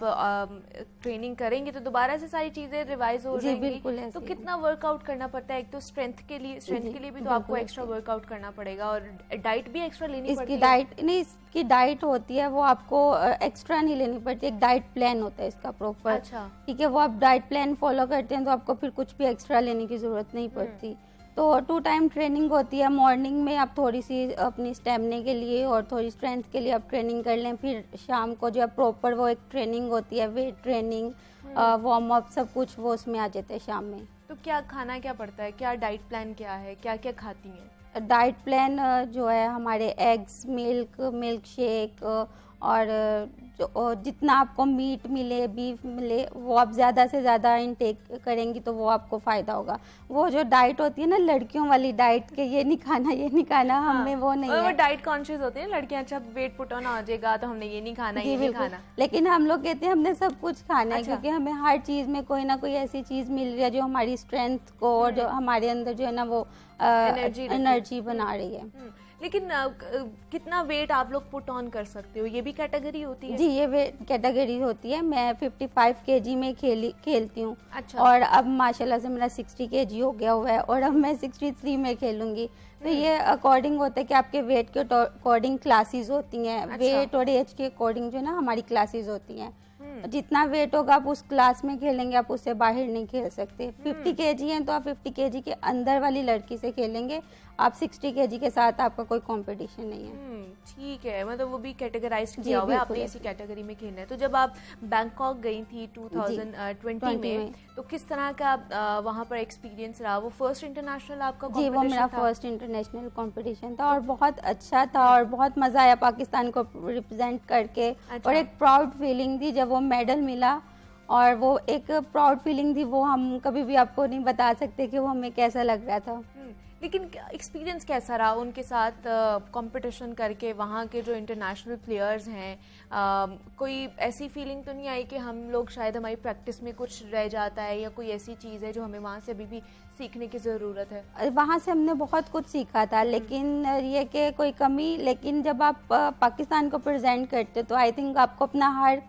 [SPEAKER 1] ट्रेनिंग करेंगे तो दोबारा से सारी चीज़ें रिवाइज हो जाएंगी।
[SPEAKER 6] बिल्कुल
[SPEAKER 1] तो कितना वर्कआउट करना पड़ता है? एक तो स्ट्रेंथ के लिए भी तो आपको एक्स्ट्रा वर्कआउट करना पड़ेगा, और डाइट भी एक्स्ट्रा लेनी पड़ती है?
[SPEAKER 6] डाइट नहीं, इसकी डाइट होती है, वो आपको एक्स्ट्रा नहीं लेनी पड़ती, एक डाइट प्लान होता है इसका प्रॉपर।
[SPEAKER 1] अच्छा। ठीक
[SPEAKER 6] है, वो आप डाइट प्लान फॉलो करते हैं तो आपको फिर कुछ भी एक्स्ट्रा लेने की जरूरत नहीं पड़ती। तो 2 टाइम ट्रेनिंग होती है। मॉर्निंग में आप थोड़ी सी अपनी स्टेमिना के लिए और थोड़ी स्ट्रेंथ के लिए आप ट्रेनिंग कर लें, फिर शाम को जो है प्रॉपर वो एक ट्रेनिंग होती है, वेट ट्रेनिंग, वार्म अप, सब कुछ वो उसमें आ जाते हैं शाम में।
[SPEAKER 1] तो क्या खाना क्या पड़ता है, क्या डाइट प्लान क्या है, क्या क्या खाती हैं?
[SPEAKER 6] डाइट प्लान जो है हमारे एग्स, मिल्क शेक, और जो जितना आपको मीट मिले, बीफ मिले, वो आप ज़्यादा से ज़्यादा इनटेक करेंगी तो वो आपको फ़ायदा होगा। वो जो डाइट होती है ना लड़कियों वाली डाइट के ये नहीं खाना ये नहीं खाना, हमें वो नहीं है।
[SPEAKER 1] वो डाइट कॉन्शियस होते हैं लड़कियां, अच्छा वेट पुट ऑन आ जाएगा तो हमने ये नहीं खाना, ये नहीं खाना।
[SPEAKER 6] लेकिन हम लोग कहते हैं हमने सब कुछ खाना है, क्योंकि हमें हर चीज़ में कोई ना कोई ऐसी चीज़ मिल रही है जो हमारी स्ट्रेंथ को और जो हमारे अंदर जो है ना वो एनर्जी बना रही है।
[SPEAKER 1] लेकिन कितना वेट आप लोग पुट ऑन कर सकते हो, ये भी कैटेगरी होती है?
[SPEAKER 6] जी, ये वेट कैटेगरी होती है। मैं 55 केजी में खेलती हूँ।
[SPEAKER 1] अच्छा।
[SPEAKER 6] और अब माशाल्लाह से मेरा 60 केजी हो गया हुआ है और अब मैं 63 में खेलूंगी। तो ये अकॉर्डिंग होता है कि आपके वेट के अकॉर्डिंग क्लासेस होती हैं।
[SPEAKER 1] अच्छा।
[SPEAKER 6] वेट और एज के अकॉर्डिंग जो है ना हमारी क्लासेस होती हैं। जितना वेट होगा आप उस क्लास में खेलेंगे, आप उससे बाहर नहीं खेल सकते। 50 केजी हैं तो आप 50 केजी के अंदर वाली लड़की से खेलेंगे, आप 60 केजी के साथ आपका कोई कंपटीशन नहीं है।
[SPEAKER 1] ठीक है, मतलब वो भी कैटेगराइज
[SPEAKER 6] जी,
[SPEAKER 1] किया हुआ है,
[SPEAKER 6] बिल्कुल
[SPEAKER 1] आपने इसी कैटेगरी में खेलना है। तो जब आप बैंकॉक गई थी 2020 में, तो किस तरह का वहाँ पर एक्सपीरियंस रहा? वो फर्स्ट इंटरनेशनल आपका
[SPEAKER 6] जी, वो मेरा
[SPEAKER 1] था?
[SPEAKER 6] फर्स्ट इंटरनेशनल कंपटीशन था और बहुत अच्छा था और बहुत मज़ा आया पाकिस्तान को रिप्रेजेंट करके।
[SPEAKER 1] अच्छा।
[SPEAKER 6] और एक प्राउड फीलिंग थी जब वो मेडल मिला, और वो एक प्राउड फीलिंग थी, वो हम कभी भी आपको नहीं बता सकते कि वो हमें कैसा लग रहा था।
[SPEAKER 1] लेकिन एक्सपीरियंस कैसा रहा उनके साथ कंपटीशन करके? वहाँ के जो इंटरनेशनल प्लेयर्स हैं, कोई ऐसी फीलिंग तो नहीं आई कि हम लोग शायद हमारी प्रैक्टिस में कुछ रह जाता है, या कोई ऐसी चीज़ है जो हमें वहाँ से अभी भी सीखने की ज़रूरत है?
[SPEAKER 6] वहाँ से हमने बहुत कुछ सीखा था, लेकिन ये कि कोई कमी, लेकिन जब आप पाकिस्तान को प्रेजेंट करते तो आई थिंक आपको अपना हर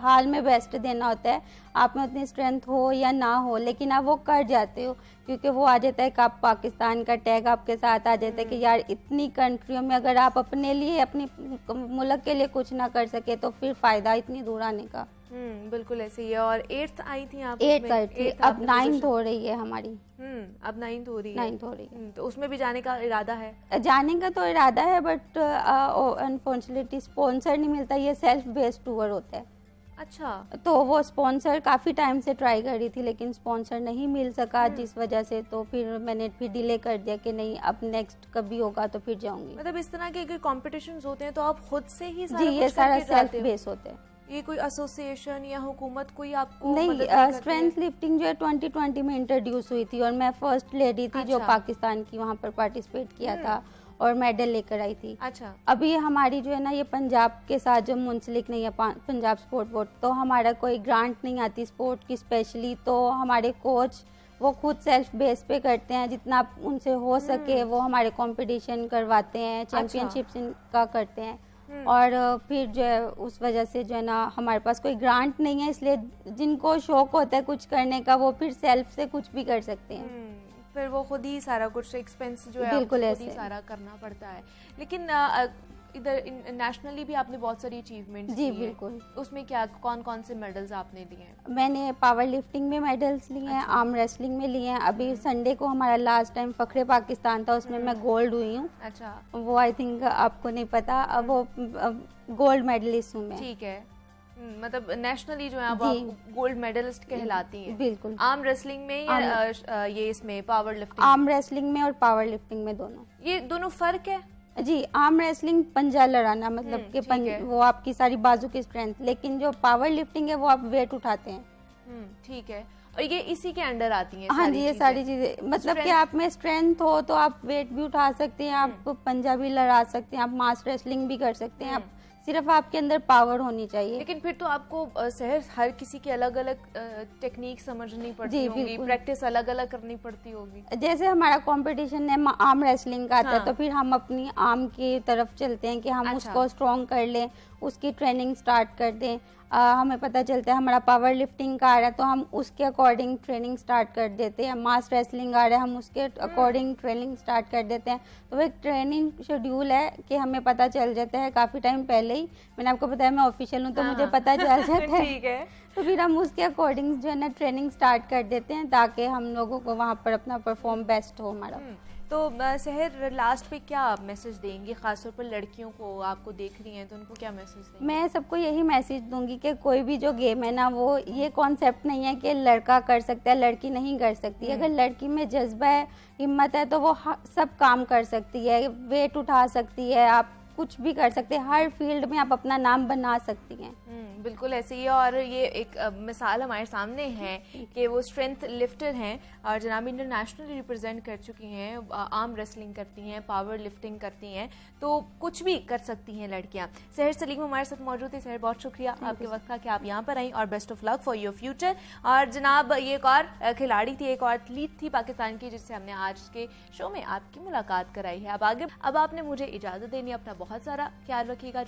[SPEAKER 6] हाल में बेस्ट देना होता है। आप में उतनी स्ट्रेंथ हो या ना हो, लेकिन आप वो कर जाते हो, क्योंकि वो आ जाता है कि आप पाकिस्तान का टैग आपके साथ आ जाता है कि यार इतनी कंट्रियों में अगर आप अपने लिए, अपनी मुल्क के लिए कुछ ना कर सके तो फिर फ़ायदा इतनी दूर आने का।
[SPEAKER 1] बिल्कुल ऐसे ही है। और 8th आई थी आप?
[SPEAKER 6] 8th आई थी, अब 9th हो रही है हमारी।
[SPEAKER 1] अब 9th हो रही है।
[SPEAKER 6] 9th हो रही है।
[SPEAKER 1] तो उसमें भी जाने का इरादा है?
[SPEAKER 6] जाने का तो इरादा है, बट अनफॉर्चुनेटली स्पॉन्सर नहीं मिलता। ये सेल्फ बेस्ड टूर होता है।
[SPEAKER 1] अच्छा।
[SPEAKER 6] तो वो स्पॉन्सर काफ़ी टाइम से ट्राई कर रही थी, लेकिन स्पॉन्सर नहीं मिल सका, जिस वजह से तो फिर मैंने फिर डिले कर दिया कि नहीं, अब नेक्स्ट कभी होगा तो फिर जाऊंगी।
[SPEAKER 1] मतलब इस तरह के अगर कॉम्पिटिशन्स होते हैं तो आप खुद से ही
[SPEAKER 6] जी, ये सारा सेल्फ बेस होते हैं।
[SPEAKER 1] ये कोई एसोसिएशन या हुकूमत कोई आपको
[SPEAKER 6] नहीं, स्ट्रेंथ लिफ्टिंग जो है 2020 में इंट्रोड्यूस हुई थी और मैं फर्स्ट लेडी थी जो पाकिस्तान की वहाँ पर पार्टिसिपेट किया था और मेडल लेकर आई थी।
[SPEAKER 1] अच्छा।
[SPEAKER 6] अभी हमारी जो है ना ये पंजाब के साथ जो मुंसलिक नहीं है, पंजाब स्पोर्ट बोर्ड, तो हमारा कोई ग्रांट नहीं आती स्पोर्ट की स्पेशली। तो हमारे कोच वो खुद सेल्फ बेस पे करते हैं, जितना उनसे हो सके वो हमारे कंपटीशन करवाते हैं, चैंपियनशिप्स इनका करते हैं। और फिर जो है उस वजह से जो है ना हमारे पास कोई ग्रांट नहीं है, इसलिए जिनको शौक होता है कुछ करने का वो फिर सेल्फ से कुछ भी कर सकते हैं।
[SPEAKER 1] फिर वो खुद ही सारा कुछ एक्सपेंस जो है
[SPEAKER 6] बिल्कुल
[SPEAKER 1] खुद ही सारा करना पड़ता है। लेकिन इधर नेशनली भी आपने बहुत सारी अचीवमेंट्स
[SPEAKER 6] जी बिल्कुल।
[SPEAKER 1] उसमें क्या कौन कौन से मेडल्स आपने लिए हैं?
[SPEAKER 6] मैंने पावर लिफ्टिंग में मेडल्स लिए हैं, आर्म रेसलिंग में लिए हैं। अभी संडे को हमारा लास्ट टाइम फखरे पाकिस्तान था, उसमें मैं गोल्ड हुई हूँ।
[SPEAKER 1] अच्छा।
[SPEAKER 6] वो आई थिंक आपको नहीं पता, वो गोल्ड मेडलिस्ट हूँ मैं।
[SPEAKER 1] ठीक है। मतलब नेशनली जो है आप गोल्ड मेडलिस्ट कहलाती हैं।
[SPEAKER 6] बिल्कुल।
[SPEAKER 1] आर्म रेसलिंग में या ये इसमें पावर लिफ्टिंग?
[SPEAKER 6] आर्म रेसलिंग में और पावर लिफ्टिंग में दोनों।
[SPEAKER 1] ये दोनों फर्क है?
[SPEAKER 6] जी, आर्म रेसलिंग पंजा लड़ाना, मतलब कि वो आपकी सारी बाजू की स्ट्रेंथ, लेकिन जो पावर लिफ्टिंग है वो आप वेट उठाते हैं।
[SPEAKER 1] ठीक है। और ये इसी के अंडर आती हैं?
[SPEAKER 6] हाँ जी, ये सारी चीजें, मतलब कि आप में स्ट्रेंथ हो तो आप वेट भी उठा सकते हैं, आप पंजा भी लड़ा सकते हैं, आप मास रेसलिंग भी कर सकते हैं, आप सिर्फ आपके अंदर पावर होनी चाहिए।
[SPEAKER 1] लेकिन फिर तो आपको सहर हर किसी की अलग अलग टेक्निक समझनी पड़ती होगी, प्रैक्टिस अलग अलग करनी पड़ती होगी।
[SPEAKER 6] जैसे हमारा कंपटीशन है आर्म रेसलिंग का आता है, तो फिर हम अपनी आर्म की तरफ चलते हैं कि हम उसको स्ट्रॉन्ग कर लें, उसकी ट्रेनिंग स्टार्ट कर दें। हमें पता चलता है हमारा पावर लिफ्टिंग का आ रहा है तो हम उसके अकॉर्डिंग ट्रेनिंग स्टार्ट कर देते हैं। मास रेसलिंग आ रहा है, हम उसके अकॉर्डिंग ट्रेनिंग स्टार्ट कर देते हैं। तो वो एक ट्रेनिंग शेड्यूल है कि हमें पता चल जाता है काफ़ी टाइम पहले ही। मैंने आपको बताया मैं ऑफिशियल हूँ तो मुझे पता चल जाता है।
[SPEAKER 1] ठीक है।
[SPEAKER 6] तो फिर हम उसके अकॉर्डिंग जो है ना ट्रेनिंग स्टार्ट कर देते हैं ताकि हम लोगों को वहाँ पर अपना परफॉर्म बेस्ट हो हमारा।
[SPEAKER 1] तो सहर लास्ट पे क्या मैसेज देंगी, खासतौर पर लड़कियों को? आपको देख रही हैं तो उनको क्या मैसेज देंगी?
[SPEAKER 6] मैं सबको यही मैसेज दूंगी कि कोई भी जो गेम है ना, वो ये कॉन्सेप्ट नहीं है कि लड़का कर सकता है लड़की नहीं कर सकती। अगर लड़की में जज्बा है, हिम्मत है, तो वो सब काम कर सकती है, वेट उठा सकती है, आप कुछ भी कर सकते हैं, हर फील्ड में आप अपना नाम बना सकती हैं।
[SPEAKER 1] बिल्कुल ऐसे ही है। और ये एक मिसाल हमारे सामने है कि वो स्ट्रेंथ लिफ्टर हैं और जनाब इंटरनेशनली रिप्रेजेंट कर चुकी हैं, आर्म रेसलिंग करती हैं, पावर लिफ्टिंग करती हैं, तो कुछ भी कर सकती हैं लड़कियां। सहर सलीम हमारे साथ मौजूद थी। सहर, बहुत शुक्रिया आपके वक्त का कि आप यहाँ पर आई और best of luck for your future. और जनाब ये एक और खिलाड़ी थी, एक और एथलीट थी पाकिस्तान की, जिससे हमने आज के शो में आपकी मुलाकात कराई है। अब आपने मुझे इजाज़त देनी, अपना बहुत सारा ख्याल रखिएगा।